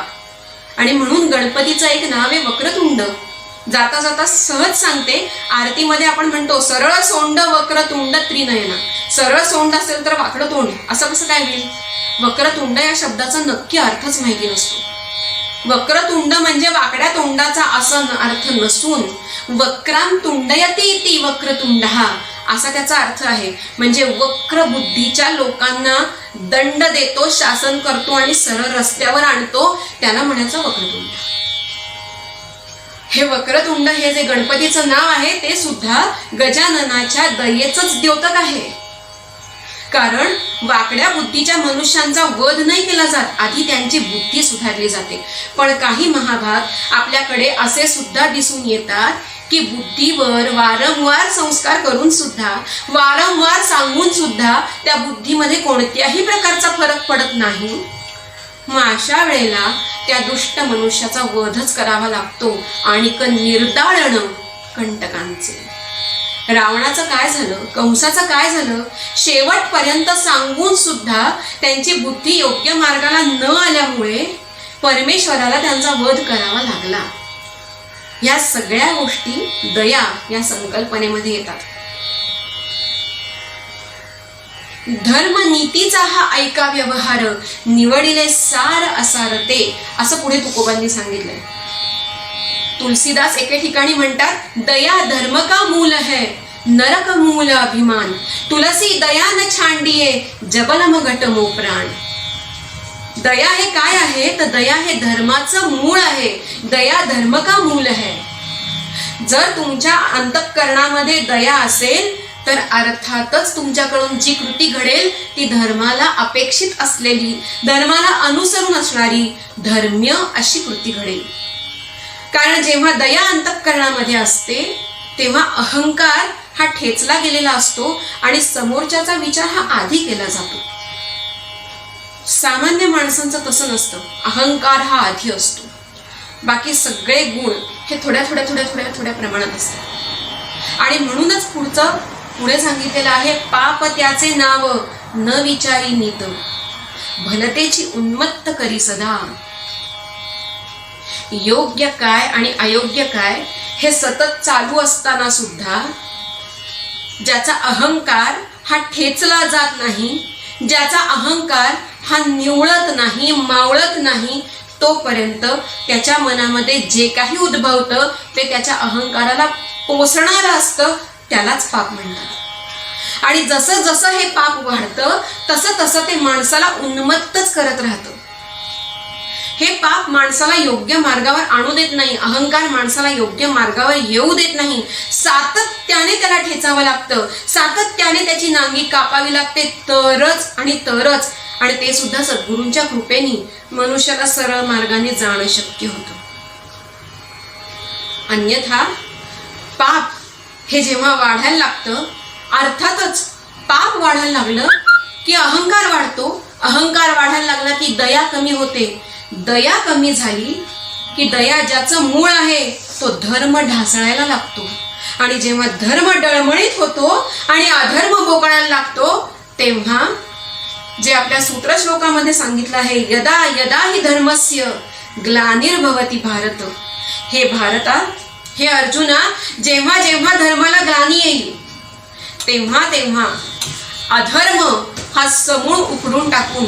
आणि म्हणून गणपतीचं एक नाव आहे वक्रतुंड. जाता जाता सहज सांगते, आरतीमध्ये आपण म्हणतो सरळ सोंड वक्रतुंड त्रिनयना. सरळ सोंड असेल तर वाकडं तोंड असं कसं काय होईल? वक्रतुंड या शब्दाचा नक्की अर्थच माहिती नसतो. वक्रतुंड म्हणजे वाकड्या तोंडाचा असा अर्थ नसून वक्राम तुंडयती इति वक्रतुंड असा त्याचा अर्थ आहे. म्हणजे वक्र बुद्धीच्या लोकांना दंड देतो, शासन करतो आणि सरळ रस्त्यावर आणतो, त्याला म्हणायचं वक्रतुंड. हे वक्रतुंड हे जे गणपतीचं नाव आहे ते सुद्धा गजाननाच्या दयेचंच द्योतक आहे. कारण वाकड्या बुद्धीच्या मनुष्यांचा वध नाही केला जात, आधी त्यांची बुद्धी सुधारली जाते. पण काही महाभाग आपल्याकडे असे सुद्धा दिसून येतात की बुद्धीवर वारंवार संस्कार करून सुद्धा, वारंवार सांगून सुद्धा त्या बुद्धीमध्ये कोणत्याही प्रकारचा फरक पडत नाही. मग अशा वेळेला त्या दुष्ट मनुष्याचा वधच करावा लागतो आणि निर्दाळण कंटकांचे. रावणाचं काय झालं, कंसाचं काय झालं, शेवटपर्यंत सांगून सुद्धा त्यांची बुद्धी योग्य मार्गाला न आल्यामुळे परमेश्वराला त्यांचा वध करावा लागला. या सगळ्या गोष्टी दया या संकल्पनेमध्ये येतात. धर्म नीतीचा हा ऐका व्यवहार, निवडिले सार असारते, असं पुढे तुकोबांनी सांगितलंय. तुलसीदास एके ठिकाणी म्हणतात, दया धर्म का मूल है नरक मूल अभिमान, तुलसी दया न छांडिये जबलम घटमो प्राण. दया हे काय आहे तर दया हे धर्माचं मूळ आहे. दया धर्म का मूल है. जर तुमच्या अंतःकरणामध्ये दया असेल तर अर्थातच तुमच्याकडून जी कृती घडेल ती धर्माला अपेक्षित असलेली, धर्माला अनुसरून असणारी धर्म्य अशी कृती घडेल. कारण जेव्हा दया अंतःकरणामध्ये असते तेव्हा अहंकार हा ठेचला गेलेला असतो आणि समोरच्याचा विचार हा आधी केला जातो. सामान्य माणसांचं तसं नसतं. अहंकार हा आधी असतो, बाकी सगळे गुण हे थोड्या प्रमाणात असतात. आणि म्हणूनच पुढे सांगितलेलं आहे, पाप त्याचे नाव न विचारी नीत, भलतेची उन्मत्त करी सदा. योग्य काय आणि अयोग्य काय हे सतत चालू असताना सुद्धा ज्याचा अहंकार हा ठेचला जात नाही, ज्याचा अहंकार हा निवळत नाही, मावळत नाही, तोपर्यंत त्याच्या मनामध्ये जे काही उद्भवतं ते त्याच्या अहंकाराला पोसणारं असतं, त्यालाच पाप म्हणतात. आणि जसं जसं हे पाप वाढतं तसं तसं ते माणसाला उन्मत्तच करत राहतं. हे पाप माणसाला योग्य मार्गावर आणू देत नाही, अहंकार माणसाला योग्य मार्गावर येऊ देत नाही. सातत्याने त्याला ठेचावं लागतं, सातत्याने त्याची नांगी कापावी लागते, तरच आणि ते सुद्धा सद्गुरूंच्या कृपेने मनुष्याला सरळ मार्गाने जाणं शक्य होतं. अन्यथा पाप हे जेव्हा वाढायला लागतं, अर्थातच पाप वाढायला लागलं की अहंकार वाढतो, अहंकार वाढायला लागला की दया कमी होते, दया कमी झाली की दया ज्याचं मूळ आहे तो धर्म ढासळायला लागतो. आणि जेव्हा धर्म डळमळीत होतो आणि अधर्म बोकळायला लागतो तेव्हा जे आपल्या सूत्र श्लोकामध्ये सांगितलं आहे, यदा यदा हि धर्मस्य ग्लानिर्भवति भारत. हे भारता, हे अर्जुना, जेव्हा जेव्हा धर्माला ग्लानी येईल तेव्हा तेव्हा अधर्म हा समूळ उखडून टाकून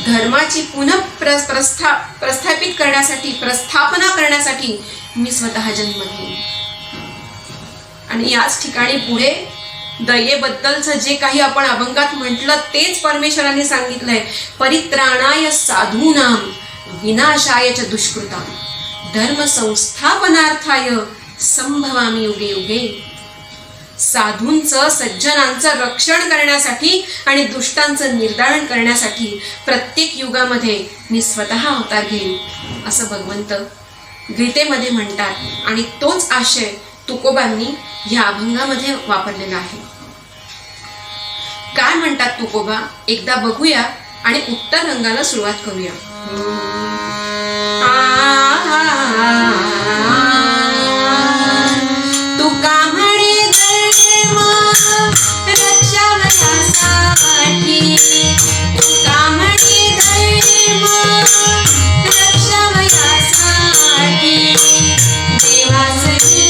धर्माची पुन्हा प्रस्थापित करण्यासाठी, प्रस्थापना करण्यासाठी मी स्वतः जन्म घेईन. आणि याच ठिकाणी पुढे दयेबद्दलचं जे काही आपण अभंगात म्हटलं तेच परमेश्वरांनी सांगितलंय, परित्राणाय साधूनां विनाशाय च दुष्कृतां धर्म संस्थापनार्थाय संभवामी युगे युगे. साधूंचं, सज्जनांचं रक्षण करण्यासाठी आणि दुष्टांचं निर्दारण करण्यासाठी प्रत्येक युगामध्ये मी स्वतः अवतार घेईन असं भगवंत गीतेमध्ये म्हणतात. आणि तोच आशय तुकोबांनी या अभंगामध्ये वापरलेला आहे. काय म्हणतात तुकोबा एकदा बघूया आणि उत्तर रंगाला सुरुवात करूया. तुका म्हणे धर्म रक्षावयासाठी, तुका म्हणे धर्म रक्षावयासाठी, देवासाठी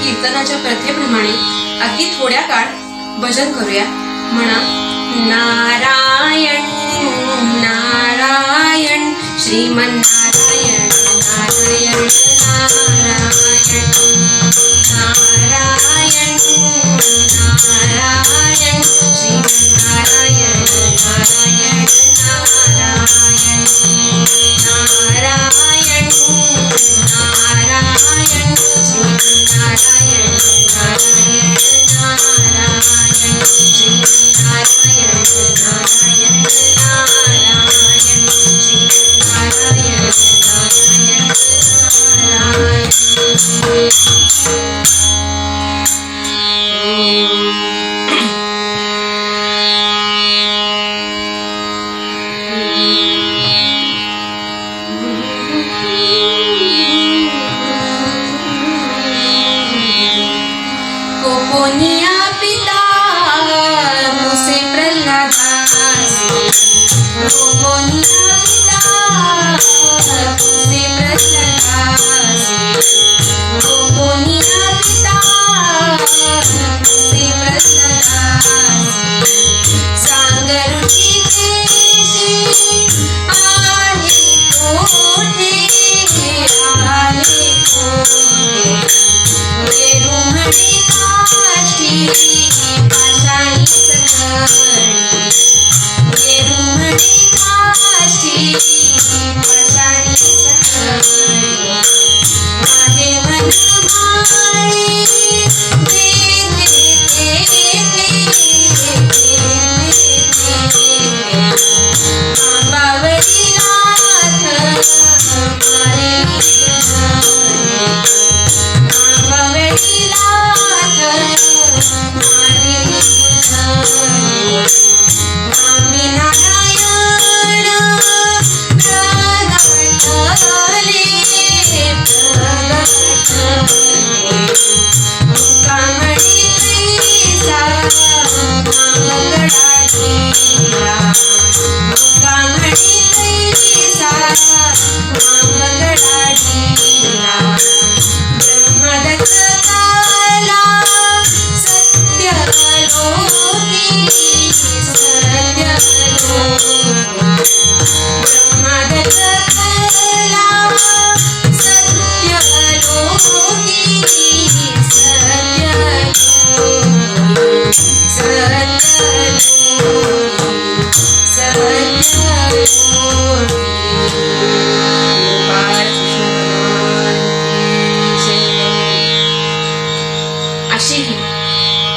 कीर्तनाच्या प्रथेप्रमाणे अगदी थोड्या काळ भजन करूया. म्हणा नारायण नारायण श्रीमन्नारायण नारायण नारायण नारायण नारायण श्रीमन्नारायण नारायण नारायण नारायण नारायण श्रीमन्नारायण नारायण नारायण श्रीमन्नारायण नारायण नारायण श्रीमन्नारायण कोकोनिया पिता मुसे प्रल्हादासी, कोकोनिया पिता मुसे प्रल्हादासी, कोकोनिया पिता मुसे प्रल्हादासी, सांगरुटीचे आहे कोठे आले कोठे, वेरू म्हणे काशी पाषाणी सकळी, वेरू म्हणे काशी पाषाणी सकळी, माझे मन माळी देते अंबावरी नाथ मारे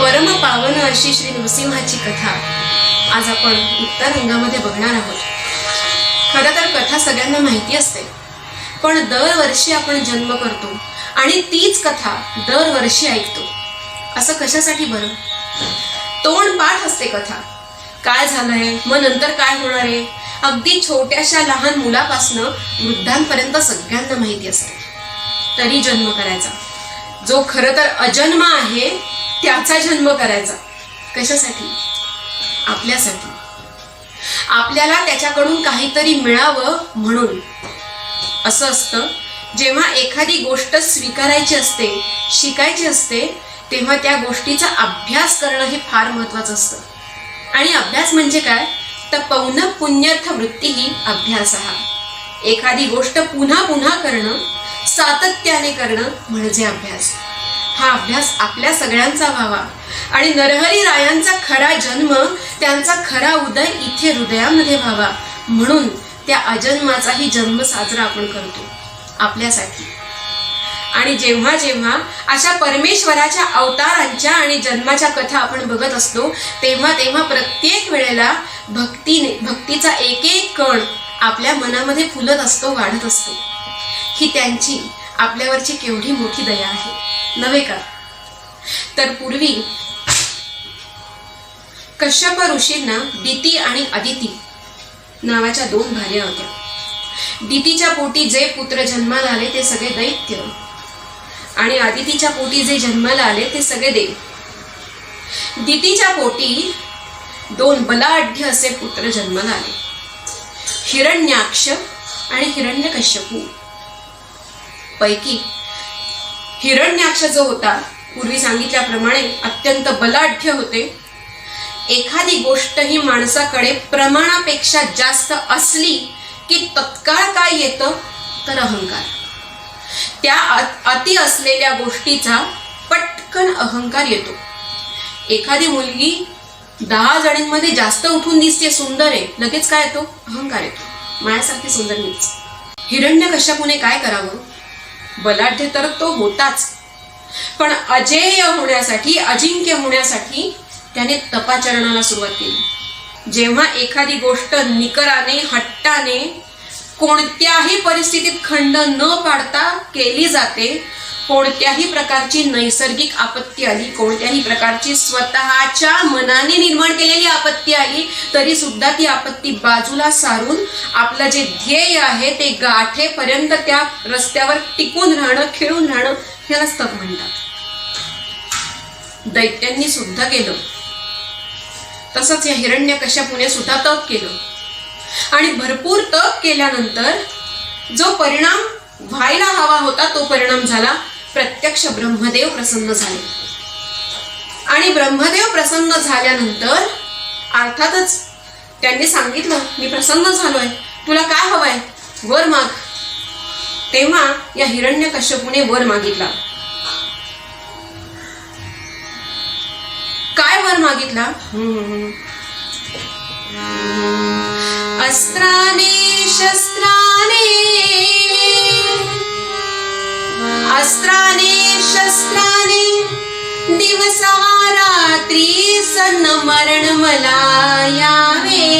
परम पावन अशी श्री नृसिंहाची कथा आज आपण उत्तर रंगामध्ये बघणार आहोत. खरं तर कथा सगळ्यांना माहिती असते, पण दरवर्षी आपण जन्म करतो आणि तीच कथा दरवर्षी ऐकतो. असं कशासाठी बरं? तोंडपाठ असते कथा. काय झालंय, मग नंतर काय होणार आहे, अगदी छोट्याशा लहान मुलापासनं वृद्धांपर्यंत सगळ्यांना माहिती असते. तरी जन्म करायचा. जो खरं तर अजन्म आहे त्याचा जन्म करायचा. कशासाठी? आपल्यासाठी. आपल्याला त्याच्याकडून काहीतरी मिळावं म्हणून. असं असतं, जेव्हा एखादी गोष्ट स्वीकारायची असते, शिकायची असते, तेव्हा त्या गोष्टीचा अभ्यास करणं हे फार महत्त्वाचं असतं. आणि अभ्यास म्हणजे काय? तर पौन पुण्यर्थ वृत्ती ही अभ्यास हा. एखादी गोष्ट पुन्हा पुन्हा करणं, सातत्याने करणं म्हणजे अभ्यास. हा अभ्यास आपल्या सगळ्यांचा व्हावा आणि नरहरी रायांचा खरा जन्म, त्यांचा खरा उदय इथे हृदयामध्ये व्हावा, म्हणून त्या अजन्माचाही जन्म साजरा आपण करतो आपल्यासाठी. आणि जेव्हा जेव्हा अशा परमेश्वराच्या अवतारांच्या आणि जन्माच्या कथा आपण बघत असतो, तेव्हा तेव्हा प्रत्येक वेळेला भक्तीचा एक एक कण आपल्या मनामध्ये फुलत असतो, वाढत असतो, ही त्यांची आपल्यावरची केवढी मोठी दया आहे, नव्हे का? तर पूर्वी कश्यप ऋषींना दिती आणि अदिती नावाच्या 2 भार्या होत्या. दितीच्या पोटी जे पुत्र जन्माला आले ते सगळे दैत्य आणि अदितीच्या पोटी जे जन्माला आले ते सगळे देव. दितीच्या पोटी 2 बलाढ्य असे पुत्र जन्माला आले, हिरण्याक्ष आणि हिरण्यकश्यपू. पैकी हिरण्याक्ष जो होता, पूर्वी सांगितल्याप्रमाणे अत्यंत बलाढ्य होते. एखादी गोष्ट ही माणसाकडे प्रमाणापेक्षा जास्त असली की तत्काळ काय येतं तर अहंकार. त्या अति असलेल्या गोष्टीचा पटकन अहंकार येतो. एखादी मुलगी 10 जणींमध्ये जास्त उठून दिसते, सुंदर आहे, लगेच काय येतो? अहंकार येतो, माझ्यासारखी सुंदर मीच. हिरण्यकश्यपूने काय करावं? बलाढ्य तर तो होताच, पण अजेय होण्यासाठी, अजिंक्य होण्यासाठी त्याने तपाचरणाला सुरुवात केली. जेव्हा एखादी गोष्ट निकराने, हट्टाने, कोणत्याही परिस्थितीत खंड न पाडता केली जाते, कोणत्याही प्रकारची नैसर्गिक आपत्ती आली, कोणत्याही प्रकारची स्वतःच्या मनाने निर्माण केलेली आपत्ती आली, तरी सुद्धा ती आपत्ती बाजूला सारून आपलं जे ध्येय आहे ते गाठेपर्यंत त्या रस्त्यावर टिकून राहणं, खेळून राहणं, यालाच तप म्हणतात. दैत्यांनी सुद्धा केलं तसंच या हिरण्यकश्यपूने सुद्धा तप केलं आणि भरपूर तप केल्यानंतर जो परिणाम व्हायला हवा होता तो परिणाम झाला. प्रत्यक्ष ब्रह्मदेव प्रसन्न झाले आणि ब्रह्मदेव प्रसन्न झाल्यानंतर अर्थातच त्यांनी सांगितलं, मी प्रसन्न झालोय, तुला काय हवंय? वर माग. तेव्हा या हिरण्यकश्यपूने वर मागितला. काय वर मागितला? अस्त्राने शस्त्राने, अस्त्राने शस्त्राने, दिवसा रात्री सन्न मरण मला यावे.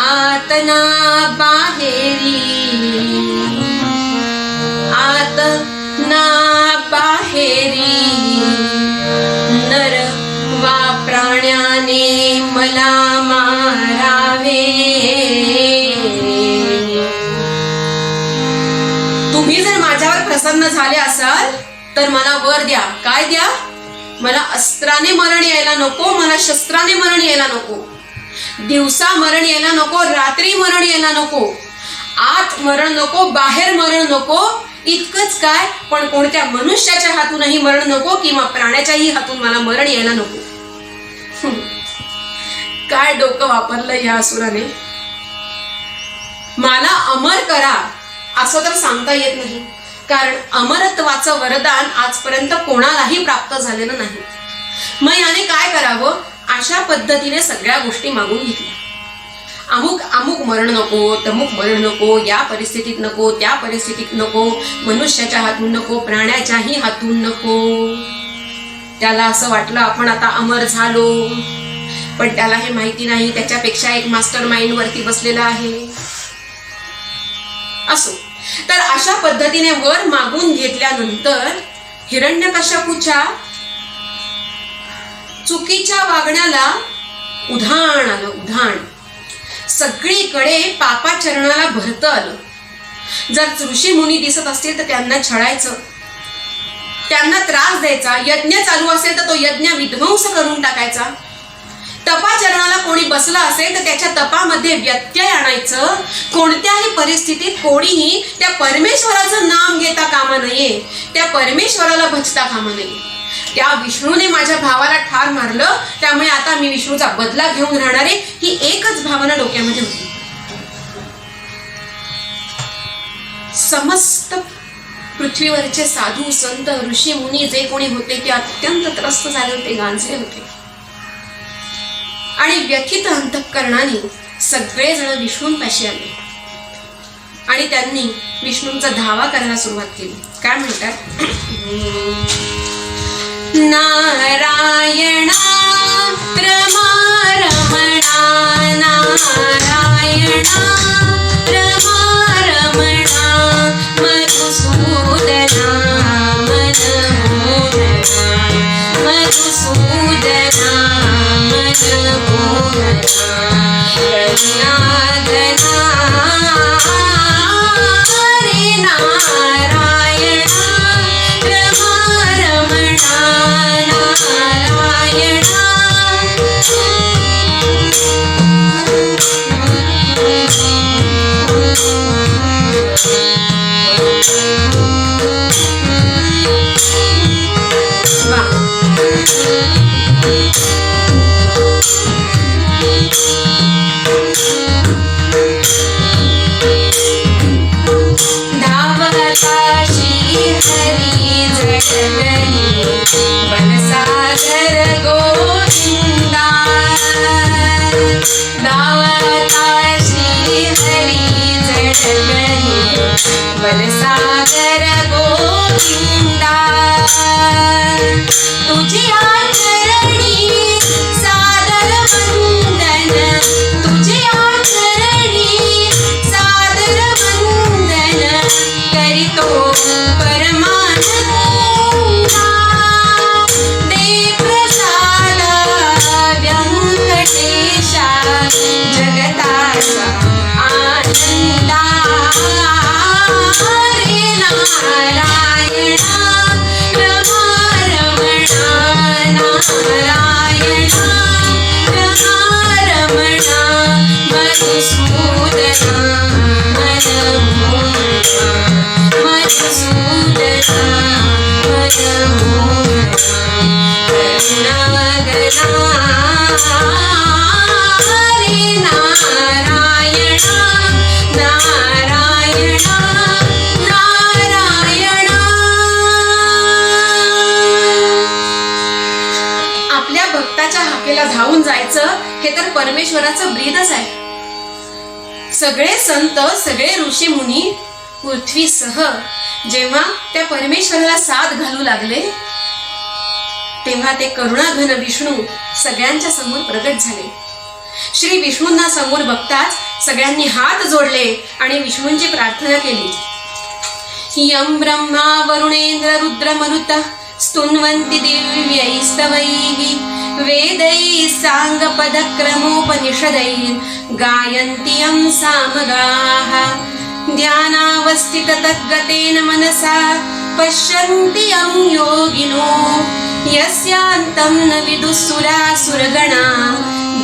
आतना बाहेरी, आतना बाहेरी, नर वा प्राण्याने मला मारावे. तुम्ही जर माझ्यावर प्रसन्न झाले असाल तर मला वर द्या. काय द्या? मला अस्त्राने मरण यायला नको, मला शस्त्राने मरण यायला नको, दिवसा मरण यायला नको, रात्री मरण यायला नको, आत मरण नको, बाहेर मरण नको. इतकंच काय, पण कोणत्या मनुष्याच्या हातूनही मरण नको किंवा प्राण्याच्याही हातून मला मरण यायला नको. काय डोकं वापरलं या असुराने. मला अमर करा असं तर सांगता येत नाही, कारण अमरत्वाचं वरदान आजपर्यंत कोणालाही प्राप्त झालेलं नाही. मग याने काय करावं? अशा पद्धतीने सगळ्या गोष्टी मागून घेतल्या. अमुक अमुक मरण नको, तमुक मरण नको, या परिस्थितीत नको, त्या परिस्थितीत नको, मनुष्याच्या हातून नको, प्राण्याच्याही हातून नको. त्याला असं वाटलं आपण आता अमर झालो, पण त्याला हे माहिती नाही त्याच्यापेक्षा एक मास्टर माइंड वरती बसलेला आहे. असो, तर अशा पद्धतीने वर मागून घेतल्यानंतर हिरण्यकश्यपूच्या चुकीच्या वागण्याला उधाण आलं, उधाण. सगळीकडे पापाचरणाला भरत आलं. जर ऋषी मुनी दिसत असतील तर त्यांना छळायचं, त्यांना त्रास द्यायचा. यज्ञ चालू असेल तर तो यज्ञ विध्वंस करून टाकायचा. तपाचरणाला कोणी बसला असेल तर त्याच्या तपामध्ये व्यत्यय आणायचं. कोणत्याही परिस्थितीत कोणीही त्या परमेश्वराचं नाम घेता कामा नये, त्या परमेश्वराला भजता कामा नये. त्या विष्णूने माझ्या भावाला ठार मारलं, त्यामुळे आता मी विष्णूचा बदला घेऊन राहणारे, ही एकच भावना डोक्यामध्ये होती. समस्त पृथ्वीवरचे साधू संत ऋषी मुनी जे कोणी होते ते अत्यंत त्रस्त झाले होते, गांजले होते. आणि व्यथित अंतःकरणाने सगळेजण विष्णूंपाशी आले आणि त्यांनी विष्णूंचा धावा करायला सुरुवात केली. काय म्हणतात? नारायणा रमा रमणा, नारायणा रमा रमणा, मधुसूदना मनमोहना, मधुसूदना मनमोहना, करुणाघना हरे नारायणा रमा रमणा, नारायणा. वनसागर गोविंदा, धावता श्री हरी जडगणी, वनसागर गोविंदा. तुझी आचरणी सादर वंदन, तुझी आचरणी सादर वंदन, करितो परमानंदा. दे प्रसाद व्यंकटेशा, जगताचा आनंदा. हरे नारायणा रमा रमणा, नारायणा रमा रमणा, मधुसूदना मनमोहना, मधुसूदना मनमोहना, करुणाघना हरे नारायणा, नारायणा नारायणा. आपल्या भक्ताच्या हाकेला धावून जायचं हे तर परमेश्वराचं ब्रीदच आहे. सगळे संत, सगळे ऋषी मुनी पृथ्वीसह जेव्हा त्या परमेश्वराला साथ घालू लागले तेव्हा ते करुणाघन विष्णू सगळ्यांच्या समोर प्रगट झाले. श्री विष्णूंना समोर बघताच सगळ्यांनी हात जोडले आणि विष्णूंची प्रार्थना केली. यम ब्रह्मा वरुणेंद्र रुद्र मरुत स्तुन्वन्ति दिव्यैस्तवैः, वेदैः साङ्गपदक्रमोपनिषदैः, गायन्ति यं सामगाः. ध्यानावस्थिततद्गतेन मनसा पश्यन्ति यं योगिनो, यस्यान्तं न विदुःसुरासुरगणा,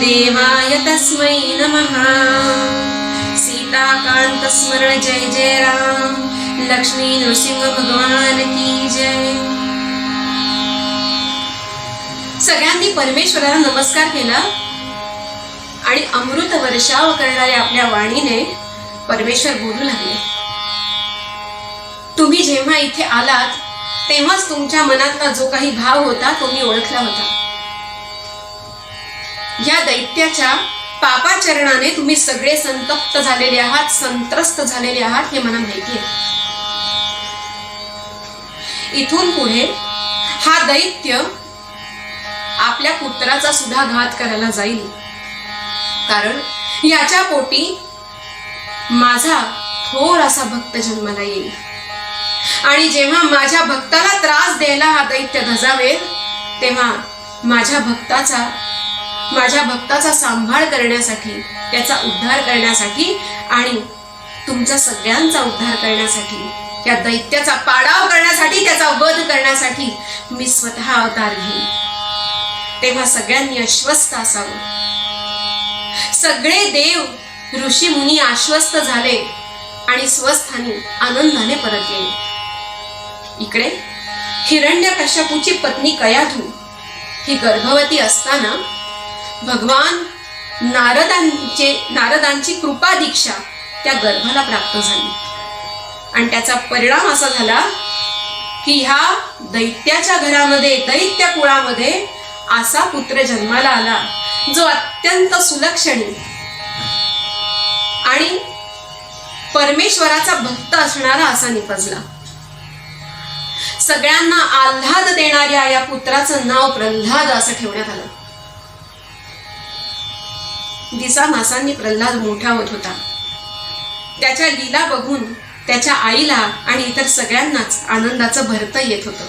देवाय तस्मै नमः. सीताकांत स्मरण जय जय राम, लक्ष्मी नृसिंह भगवान की जय. सगळ्यांनी परमेश्वराला नमस्कार केला आणि अमृत वर्षाव करणाऱ्या आपल्या वाणीने परमेश्वर बोलू लागले. तुम्ही जेव्हा इथे आलात तेव्हाच तुमच्या मनातला जो काही भाव होता तो मी ओळखला होता. या दैत्याच्या पापाचरणाने तुम्ही सगळे संतप्त झालेले आहात, संत्रस्त झालेले आहात हे मला माहिती आहे. इथून पुढे हा दैत्य आपल्या पुत्राचा सुद्धा घात करायला जाईल, कारण याच्या पोटी माझा थोर असा भक्त जन्माला येईल आणि जेव्हा माझ्या भक्ताला त्रास द्यायला हा दैत्य धजावेल तेव्हा माझ्या भक्ताचा सांभाळ करण्यासाठी, त्याचा उद्धार करण्यासाठी आणि तुमचा सगळ्यांचा उद्धार करण्यासाठी, या दैत्याचा पाडाव करण्यासाठी, त्याचा वध करण्यासाठी मी स्वतः अवतार घेईन. तेव्हा सगळ्यांनी आश्वस्त असावं. सगळे देव ऋषी मुनी आश्वस्त झाले आणि स्वस्थानी आनंदाने परत गेले. इकडे हिरण्यकश्यपूची पत्नी कयाधू ही गर्भवती असताना भगवान नारदांची कृपा दीक्षा त्या गर्भाला प्राप्त झाली. आणि त्याचा परिणाम असा झाला की ह्या दैत्याच्या घरामध्ये, दैत्य कुळामध्ये असा पुत्र जन्माला आला जो अत्यंत सुलक्षणी आणि परमेश्वराचा भक्त असणारा असा निपजला. सगळ्यांना आल्हाद देणाऱ्या या पुत्राचं नाव प्रल्हाद असं ठेवण्यात आलं. दिसामासांनी प्रल्हाद मोठा होत होता. त्याच्या लीला बघून त्याच्या आईला आणि इतर सगळ्यांनाच आनंदाचं भरतं येत होतं.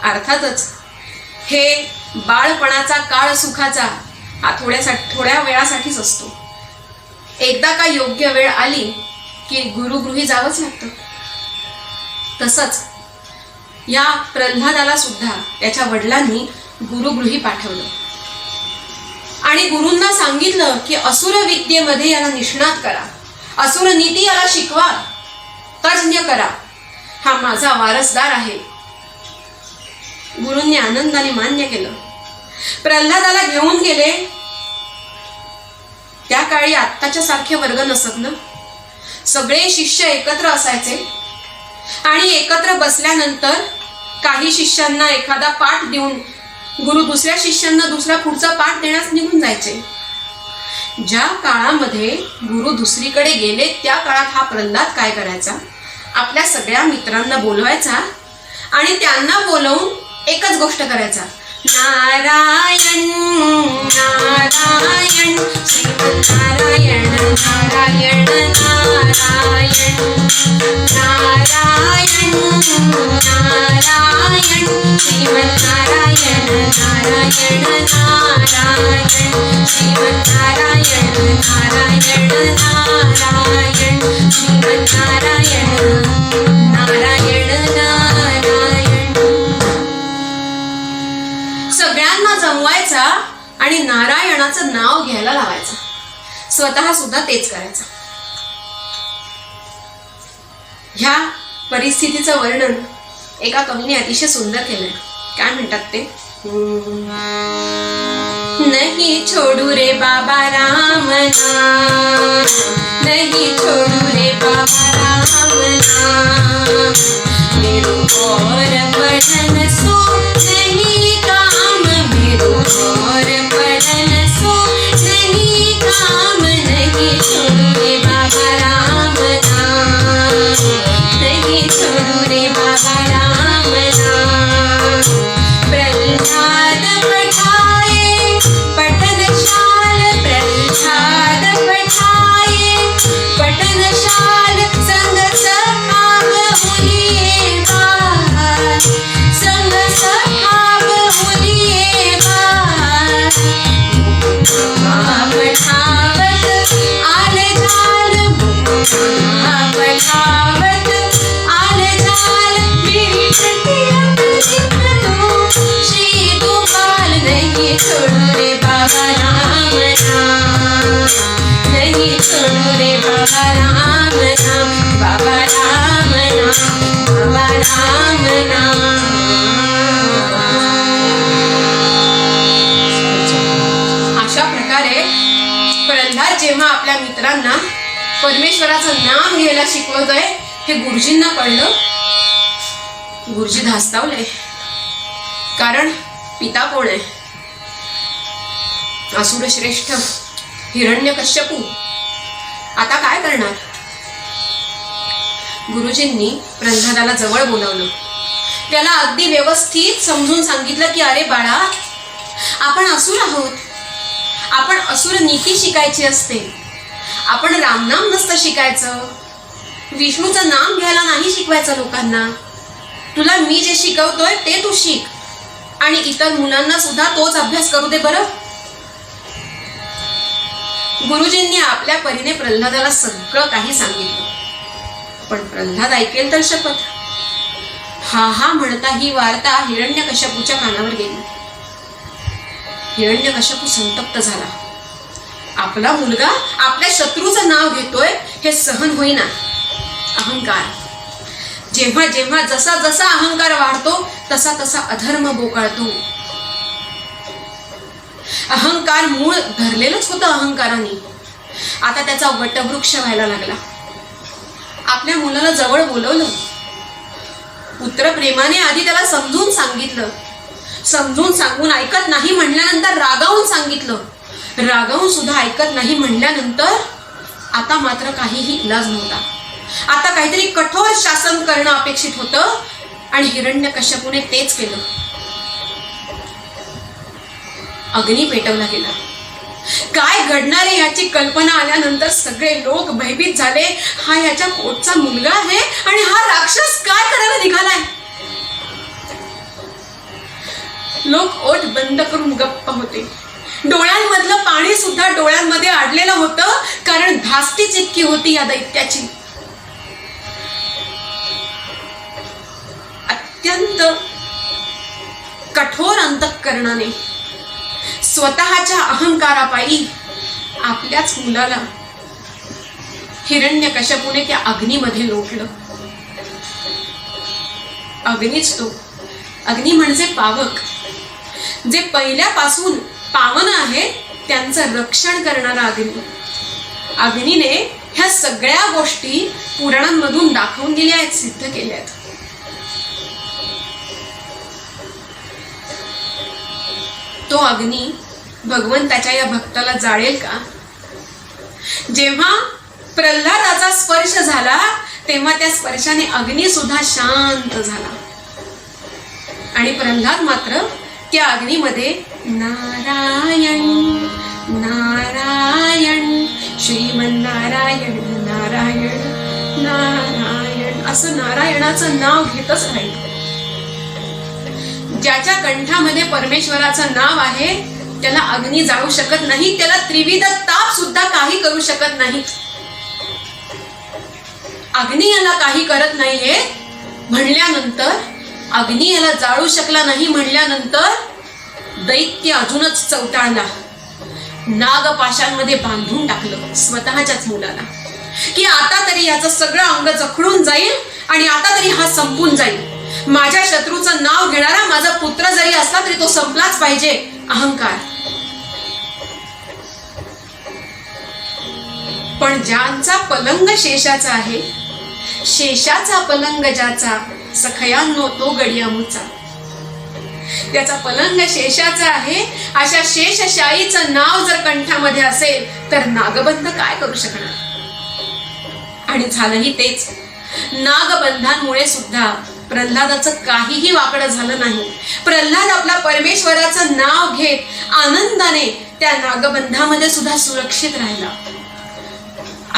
अर्थातच हे बाळपणाचा काळ सुखाचा हा थोड्या वेळासाठीच असतो. एकदा का योग्य वेळ आली की गुरुगृही जावंच लागतं. तसंच या प्रल्हादाला सुद्धा त्याच्या वडिलांनी गुरुगृही पाठवलं आणि गुरूंना सांगितलं की असुर विद्येमध्ये याला निष्णात करा, असुर नीती याला शिकवा, तज्ञ करा, हा माझा वारसदार आहे. गुरूंनी आनंदाने मान्य केलं. प्रल्हादाला घेऊन गेले. त्या काळी आत्ताच्या सारखे वर्ग नसत ना, सगळे शिष्य एकत्र असायचे आणि एकत्र बसल्यानंतर काही शिष्यांना एखादा पाठ देऊन गुरु दुसऱ्या शिष्यांना दुसरा पुढचा पाठ देण्यास निघून जायचे. ज्या काळामध्ये गुरु दुसरीकडे गेले त्या काळात हा प्रल्हाद काय करायचा, आपल्या सगळ्या मित्रांना बोलवायचा आणि त्यांना बोलवून एकच गोष्ट करायचा, नारायण नारायण श्रीमन्नारायण नारायण नारायण नारायण नारायण श्रीमन्नारायण नारायण नारायण श्रीमन्नारायण नारायण नारायण श्रीमन्नारायण नारायण नारायण. सगळ्यांना जमवायचा आणि नारायणाचं नाव घ्यायला लावायचा. स्वतः सुद्धा तेच करायचं. ह्या परिस्थितीचं वर्णन एका कवीने अतिशय सुंदर केलंय. काय म्हणतात ते, नहीं छोडू रे बाबा राम नाम, नहीं छोडू रे बाबा राम नाम, मेरो और पढ़न सो नहीं काम, मेरो और पढ़न सो नहीं काम, नहीं छोडू रे बाबा राम नाम, नहीं छोडू रे बाबा राम नाम. प्रल्हाद पठाए पठनशाल, प्रल्हाद पठाए पठनशाल, संग सखाब मुलिये बार, संग सखाब मुलिये बार. पठावत आल झाल, पठावत आल झाल, मेरी छटिया श्री गोपाल. नहीं छोडू रे बाबा राम नाम, नहीं छोडू रे बाबा राम नाम, बाबा राम नाम, बाबा राम नाम. अशा प्रकारे प्रल्हाद जेव्हा आपल्या मित्रांना परमेश्वराचं नाम घ्यायला शिकवतोय हे गुरुजींना कळलं. गुरुजी धास्तावले. कारण पिता कोण आहे, असुर श्रेष्ठ हिरण्यकश्यपू. आता काय करणार. गुरुजींनी प्रल्हादाला जवळ बोलावलं. त्याला अगदी व्यवस्थित समजून सांगितलं की अरे बाळा, आपण असुर आहोत, आपण असुर नीती शिकायची असते, आपण रामनाम नसतं शिकायचं, विष्णूचं नाम घ्यायला नाही शिकवायचं लोकांना. तुला मी जे शिकवतोय ते तू शिक आणि इतर मुलांना सुद्धा तोच अभ्यास करू दे बरं. गुरुजींनी आपल्या परीने प्रल्हादाला सगळं काही सांगितलं. पण प्रल्हाद ऐकेल तर शपथ. हा हा म्हणता ही वार्ता हिरण्यकश्यपूच्या कानावर गेली. हिरण्यकश्यपू संतप्त झाला. आपला मुलगा आपल्या शत्रूचं नाव घेतोय हे सहन होईना. अहंकार, जेव्हा जेव्हा जसा जसा अहंकार वाढतो तसा तसा अधर्म बोकाळतो. अहंकार मूळ धरलेलंच होतं अहंकाराने, आता त्याचा वटवृक्ष व्हायला लागला. आपल्या मुलाला जवळ बोलवलं. पुत्र प्रेमाने आधी त्याला समजून सांगितलं. समजून सांगून ऐकत नाही म्हणल्यानंतर रागावून सांगितलं. रागावून सुद्धा ऐकत नाही म्हणल्यानंतर आता मात्र काहीही इलाज नव्हता. आता काहीतरी कठोर शासन करणं अपेक्षित होतं आणि हिरण्यकश्यपूने तेच केलं. अग्नी पेटवला गेला. काय घडणार आहे याची कल्पना आल्यानंतर सगळे लोक भयभीत झाले. हा याच्या पोटचा मुलगा आहे आणि हा राक्षस काय करायला निघालाय. लोक ओठ बंद करून गप्प होते. डोळ्यांमधलं पाणी सुद्धा डोळ्यांमध्ये अडलेलं होतं, कारण धास्तीच इतकी होती या दैत्याची. अत्यंत कठोर अंतःकरणाने स्वतःच्या अहंकारापायी आपल्याच मुलाला हिरण्यकश्यपूने त्या अग्नीमध्ये लोटलं. अग्नीच तो. अग्नी म्हणजे पावक, जे पहिल्यापासून पावन आहे त्यांचं रक्षण करणारा अग्नी. अग्नीने ह्या सगळ्या गोष्टी पुराणांमधून दाखवून दिल्या आहेत, सिद्ध केल्या आहेत. तो अग्नी भगवंताच्या या भक्ताला जाळेल का? जेव्हा प्रल्हादाचा स्पर्श झाला तेव्हा त्या स्पर्शाने अग्नी सुद्धा शांत झाला आणि प्रल्हाद मात्र त्या अग्नीमध्ये नारायण नारायण श्रीमन्नारायण नारायण नारायण असं नारायणाचं नाव घेतच राहील. ज्याच्या कंठामध्ये परमेश्वराचं नाव आहे त्याला अग्नी जाळू शकत नाही, त्याला त्रिविध ताप सुद्धा काही करू शकत नाही. अग्नी याला काही करत नाहीये म्हणल्यानंतर, अग्नी याला जाळू शकला नाही म्हणल्यानंतर दैत्य अजूनच चौटाळला. नागपाशांमध्ये बांधून टाकलं स्वतःच्याच मुलाला, की आता तरी याचं सगळं अंग जखडून जाईल आणि आता तरी हा संपून जाईल. माझ्या शत्रूचं नाव घेणारा माझा पुत्र जरी असला तरी तो संपलाच पाहिजे. अहंकार. पण ज्यांचा पलंग शेषाचा आहे, शेषाचा पलंग ज्याचा, सखयांनो तो गडियामुचा. त्याचा पलंग शेषाचा आहे, अशा शेषशाईचं नाव जर कंठामध्ये असेल तर नागबंध काय करू शकणार. आणि झालंही तेच. नागबंधांमुळे सुद्धा प्रल्हादाचं काहीही वाकडं झालं नाही. प्रल्हाद आपला परमेश्वराचं नाव घेत आनंदाने त्या नागबंधामध्ये सुद्धा सुरक्षित राहिला.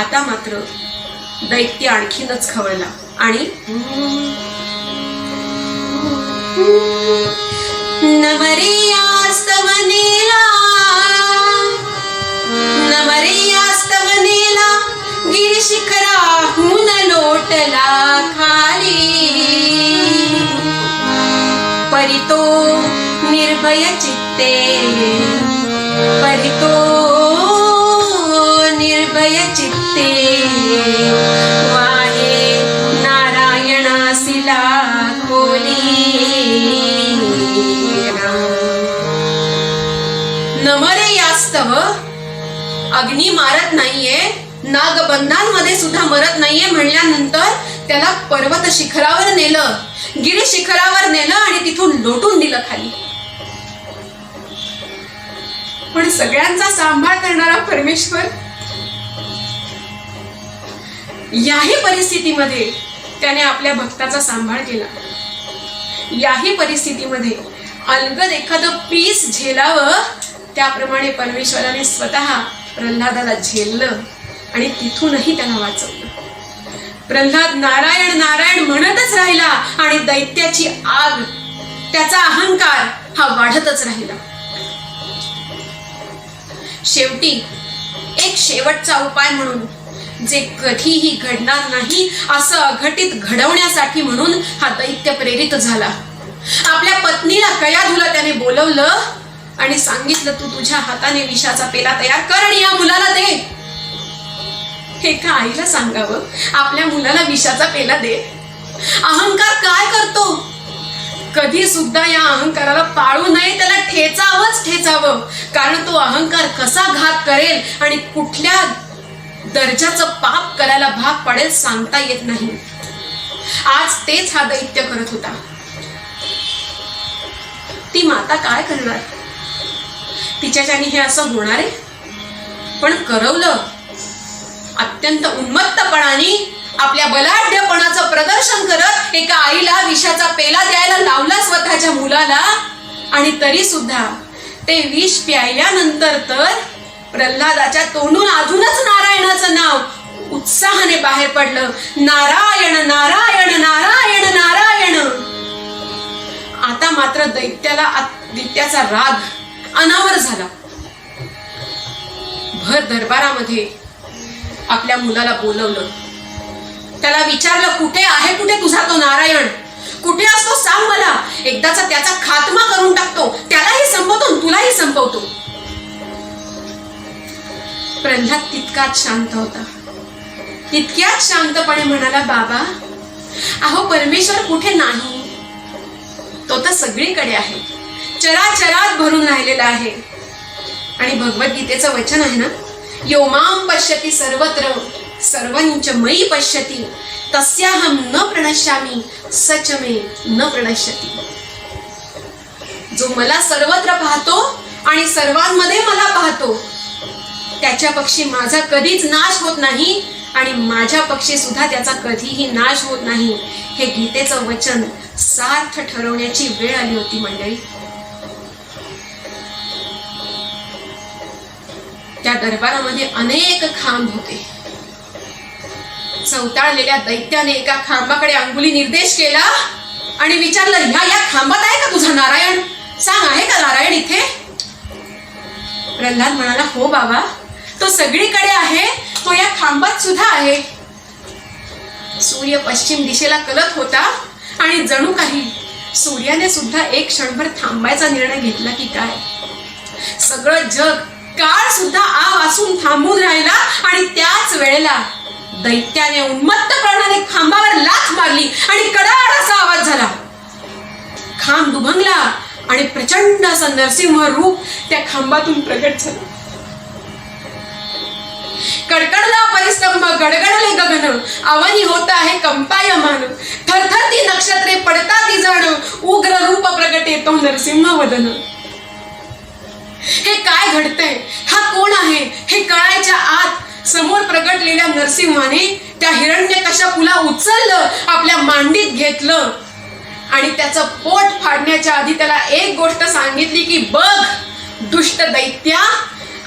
आता मात्र दैत्य आणखीनच खवळला आणि नमरेयास्तवनेला नमरेयास्तवनेला गिरिशिखराहून लोटला खाली. परितो निर्भय चित्ते परितो निर्भय चित्ते वाहे नारायणासिला खोली. नमरे यास्तव. अग्नी मारत नाहीये, नागबंधांमध्ये सुद्धा मरत नाहीये म्हणल्यानंतर त्याला पर्वत शिखरावर नेलं, गिरी शिखरावर नेलं आणि तिथून लोटून दिलं खाली. पण सगळ्यांचा सांभाळ करणारा परमेश्वर याही परिस्थितीमध्ये त्याने आपल्या भक्ताचा सांभाळ केला. याही परिस्थितीमध्ये अलगद एखादं पीस झेलावं त्याप्रमाणे परमेश्वराने स्वतः प्रल्हादाला झेललं आणि तिथूनही त्याला वाचवलं. प्रल्हाद नारायण नारायण म्हणतच राहिला आणि दैत्याची आग, त्याचा अहंकार हा वाढतच राहिला. शेवटी एक शेवटचा उपाय म्हणून, जे कधीही घडणार नाही असं अघटित घडवण्यासाठी म्हणून हा दैत्य प्रेरित झाला. आपल्या पत्नीला कयाधूला त्याने बोलवलं आणि सांगितलं, तू तुझ्या हाताने विषाचा पेला तयार कर आणि या मुलाला दे. एका आईला सांगावं आपल्या मुलाला विषाचा पेला दे. अहंकार काय करतो? कधी सुद्धा या अहंकाराला पाळू नये, त्याला ठेचावंच ठेचावं. कारण तो अहंकार कसा घात करेल आणि कुठल्या दर्जाचं पाप करायला भाग पडेल सांगता येत नाही. आज तेच हा दैत्य करत होता. ती माता काय करणार? तिच्याच्याने हे असं होणार आहे? पण करवलं. अत्यंत उन्मत्तपणाने आपल्या बलाढ्यपणाचं प्रदर्शन करत एका आईला विषाचा पेला द्यायला लावला स्वतःच्या मुलाला. आणि तरी सुद्धा ते विष प्यायल्यानंतर तर प्रल्हादाच्या तोंडून अजूनच नारायणाचं नाव उत्साहाने बाहेर पडलं. नारायण नारायण नारायण नारायण. आता मात्र दैत्याचा राग अनावर झाला. भर दरबारामध्ये आपल्या मुलाला बोलवलं. त्याला विचारलं, कुठे तुझा तो नारायण? कुठे असतो सांग मला. एकदाचा त्याचा खात्मा करून टाकतो. त्यालाही संपवतो, तुलाही संपवतो. प्रल्हाद तितकाच शांत होता. तितक्याच शांतपणे म्हणाला, बाबा अहो परमेश्वर कुठे नाही, तो तर सगळीकडे आहे, चराचरात भरून राहिलेला आहे. आणि भगवद्गीतेचं वचन आहे ना, यो मां पश्यति सर्वत्र सर्वंच मयि पश्यति तस्याहं न प्रणश्यामि सच मे न प्रणश्यति. जो मला सर्वत्र पाहतो आणि सर्वांमध्ये मला पाहतो त्याच्या पक्षी माझा कधीच नाश होत नाही आणि माझ्या पक्षी सुद्धा त्याचा कधीही नाश होत नाही. हे गीतेचं वचन सार्थ ठरवण्याची वेळ आली होती मंडळी. त्या दरबारामध्ये अनेक खांब होते. चवताळलेल्या दैत्याने एका खांबाकडे अंगुली निर्देश केला आणि विचारलं, या खांबात आहे का तुझा नारायण? सांग, आहे का नारायण इथे? प्रल्हाद म्हणाला, हो बाबा, तो सगळीकडे आहे, तो या खांबात सुद्धा आहे. सूर्य पश्चिम दिशेला कलत होता आणि जणू काही सूर्याने सुद्धा एक क्षणभर थांबायचा निर्णय घेतला की काय. सगळं जग, काळ सुद्धा आ वासून थांबून राहिला आणि त्याच वेळेला दैत्याने उन्मत्तपणाने खांबावर लाथ मारली आणि कडाड असा आवाज झाला. खांब दुभंगला आणि प्रचंड असं नरसिंह रूप त्या खांबातून प्रगट झालं. कडकडला परिस्तंभ, गडगडले गगन, अवनी होत आहे कंपायमान, थरथरती नक्षत्रे पडताती जण, उग्र रूप प्रगटे तो नरसिंह वदन. हे काय घडतंय? हा कोण आहे? हे कळायच्या आत समोर प्रगटलेल्या नरसिंहाने त्या हिरण्यकश्यपूला उचललं, आपल्या मांडीत घेतलं आणि त्याचं पोट फाडण्याच्या आधी त्याला एक गोष्ट सांगितली की बघ दुष्ट दैत्या,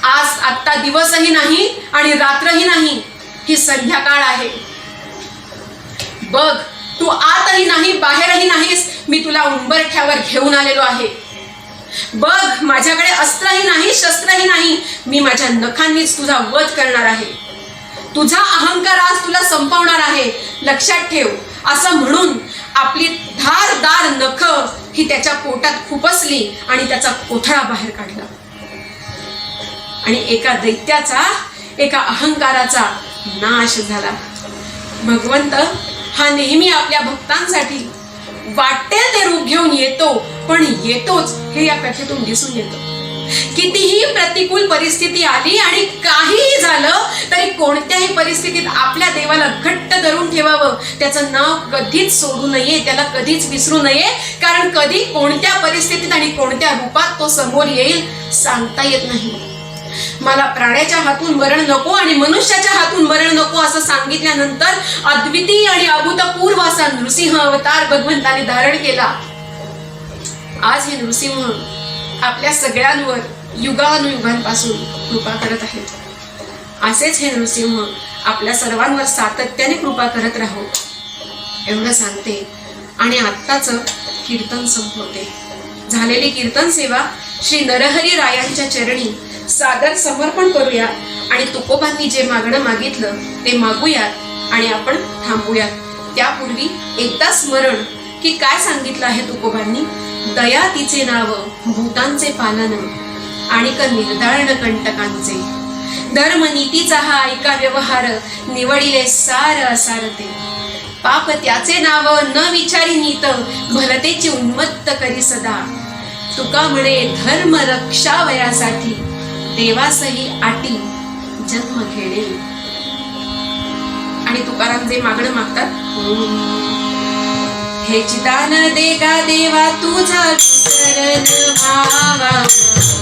आज आत्ता दिवसही नाही आणि रात्रही नाही, ही संध्याकाळ आहे. बघ तू आतही नाही बाहेरही नाहीस, मी तुला उंबरठ्यावर घेऊन आलेलो आहे. बघ माझ्याकडे अस्त्रही नाही शस्त्रही नाही, मी माझ्या नखांनीच तुझा वध करणार आहे. तुझा अहंकार आज तुला संपवणार आहे, लक्षात ठेव. असं म्हणून आपली धारदार नख ही त्याच्या पोटात खुपसली आणि त्याचा कोथळा बाहेर काढला. आणि एका दैत्याचा, एका अहंकाराचा नाश झाला. भगवंत हा नेहमी आपल्या भक्तांसाठी वाटेल ते रूप घेऊन येतो, पण येतोच हे या कथेतून दिसून येतं. कितीही प्रतिकूल परिस्थिती आली आणि काहीही झालं तरी कोणत्याही परिस्थितीत आपल्या देवाला घट्ट धरून ठेवावं, त्याचं नाव कधीच सोडू नये, त्याला कधीच विसरू नये. कारण कधी कोणत्या परिस्थितीत आणि कोणत्या रूपात तो समोर येईल सांगता येत नाही. मला प्राण्याच्या हातून मरण नको आणि मनुष्याच्या हातून मरण नको असं सांगितल्यानंतर अद्वितीय आणि अभूतपूर्व असा नृसिंह अवतार भगवंताने धारण केला. आज हे नृसिंह आपल्या सगळ्यांवर युगानुयुगांपासून कृपा करत आहेत. असेच हे नृसिंह आपल्या सर्वांवर सातत्याने कृपा करत राहो एवढं सांगते आणि आत्ताच कीर्तन संपवते. झालेली कीर्तन सेवा श्री नरहरी रायांच्या चरणी सादर समर्पण करूया आणि तुकोबांनी जे मागणं मागितलं ते मागूयात आणि आपण थांबूयात. त्यापूर्वी एकदा स्मरण की काय सांगितलं आहे तुकोबांनी. दया तिचे नाव भूतांचे पालन आणिक निर्दाळण कंटकांचे, धर्म नीतीचा हा ऐका व्यवहार निवडिले सार असारते, पाप त्याचे नाव न विचारी नीत भलतेची उन्मत्त करी सदा, तुका म्हणे धर्म रक्षावयासाठी देवासही आटी जन्म घेणे. आणि तुकाराम जे मागणं मागतात, हे चिदान दे गा देवा तुझा विसरण व्हावा,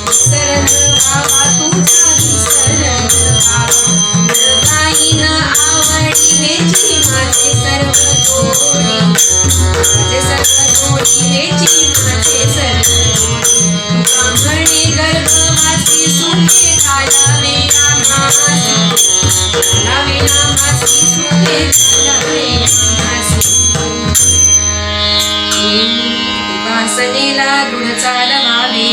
विसरण व्हावा तुझा विसरण व्हावा, काही न आवडी हेची माझे सर्व जोडी, माझे सर्व जोडी हेची माझे सर्व जोडी, ब्राह्मणे गर्भवासी सुखे घालावे नामासी, घालावे नामासी सुखे घालावे नामासी, उपासनेला दृढ चालवावे,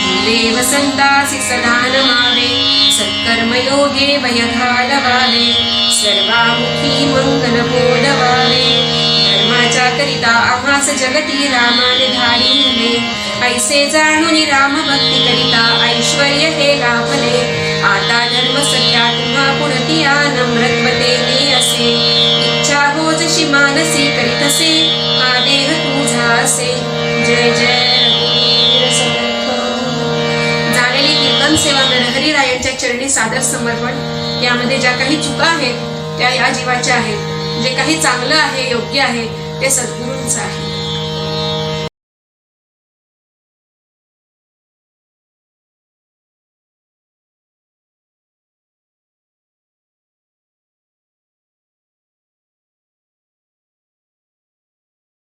भूले वसंतासी सदा नमावे, सत्कर्मयोगे वय घालवावे, सर्वामुखी मंगल बोलवावे, धर्माच्या करिता आम्हास जगती रामाने धाडिले, ऐसे जाणून राम भक्ती करिता ऐश्वर्य हे लाभले, आता धर्म सत्या तुम्हा पुढतिया नम्रत्वतेने असे, इच्छा हो जशी मानसी करीतसे, हा देह तुझा असे, जय जय रघुवीर समर्थ. झालेली कीर्तन सेवा नरहरिरायांच्या चरणी सादर समर्पण. यामध्ये ज्या काही चुका आहेत त्या या जीवाच्या आहेत, जे काही चांगलं आहे योग्य आहे ते सद्गुरूंचं आहे.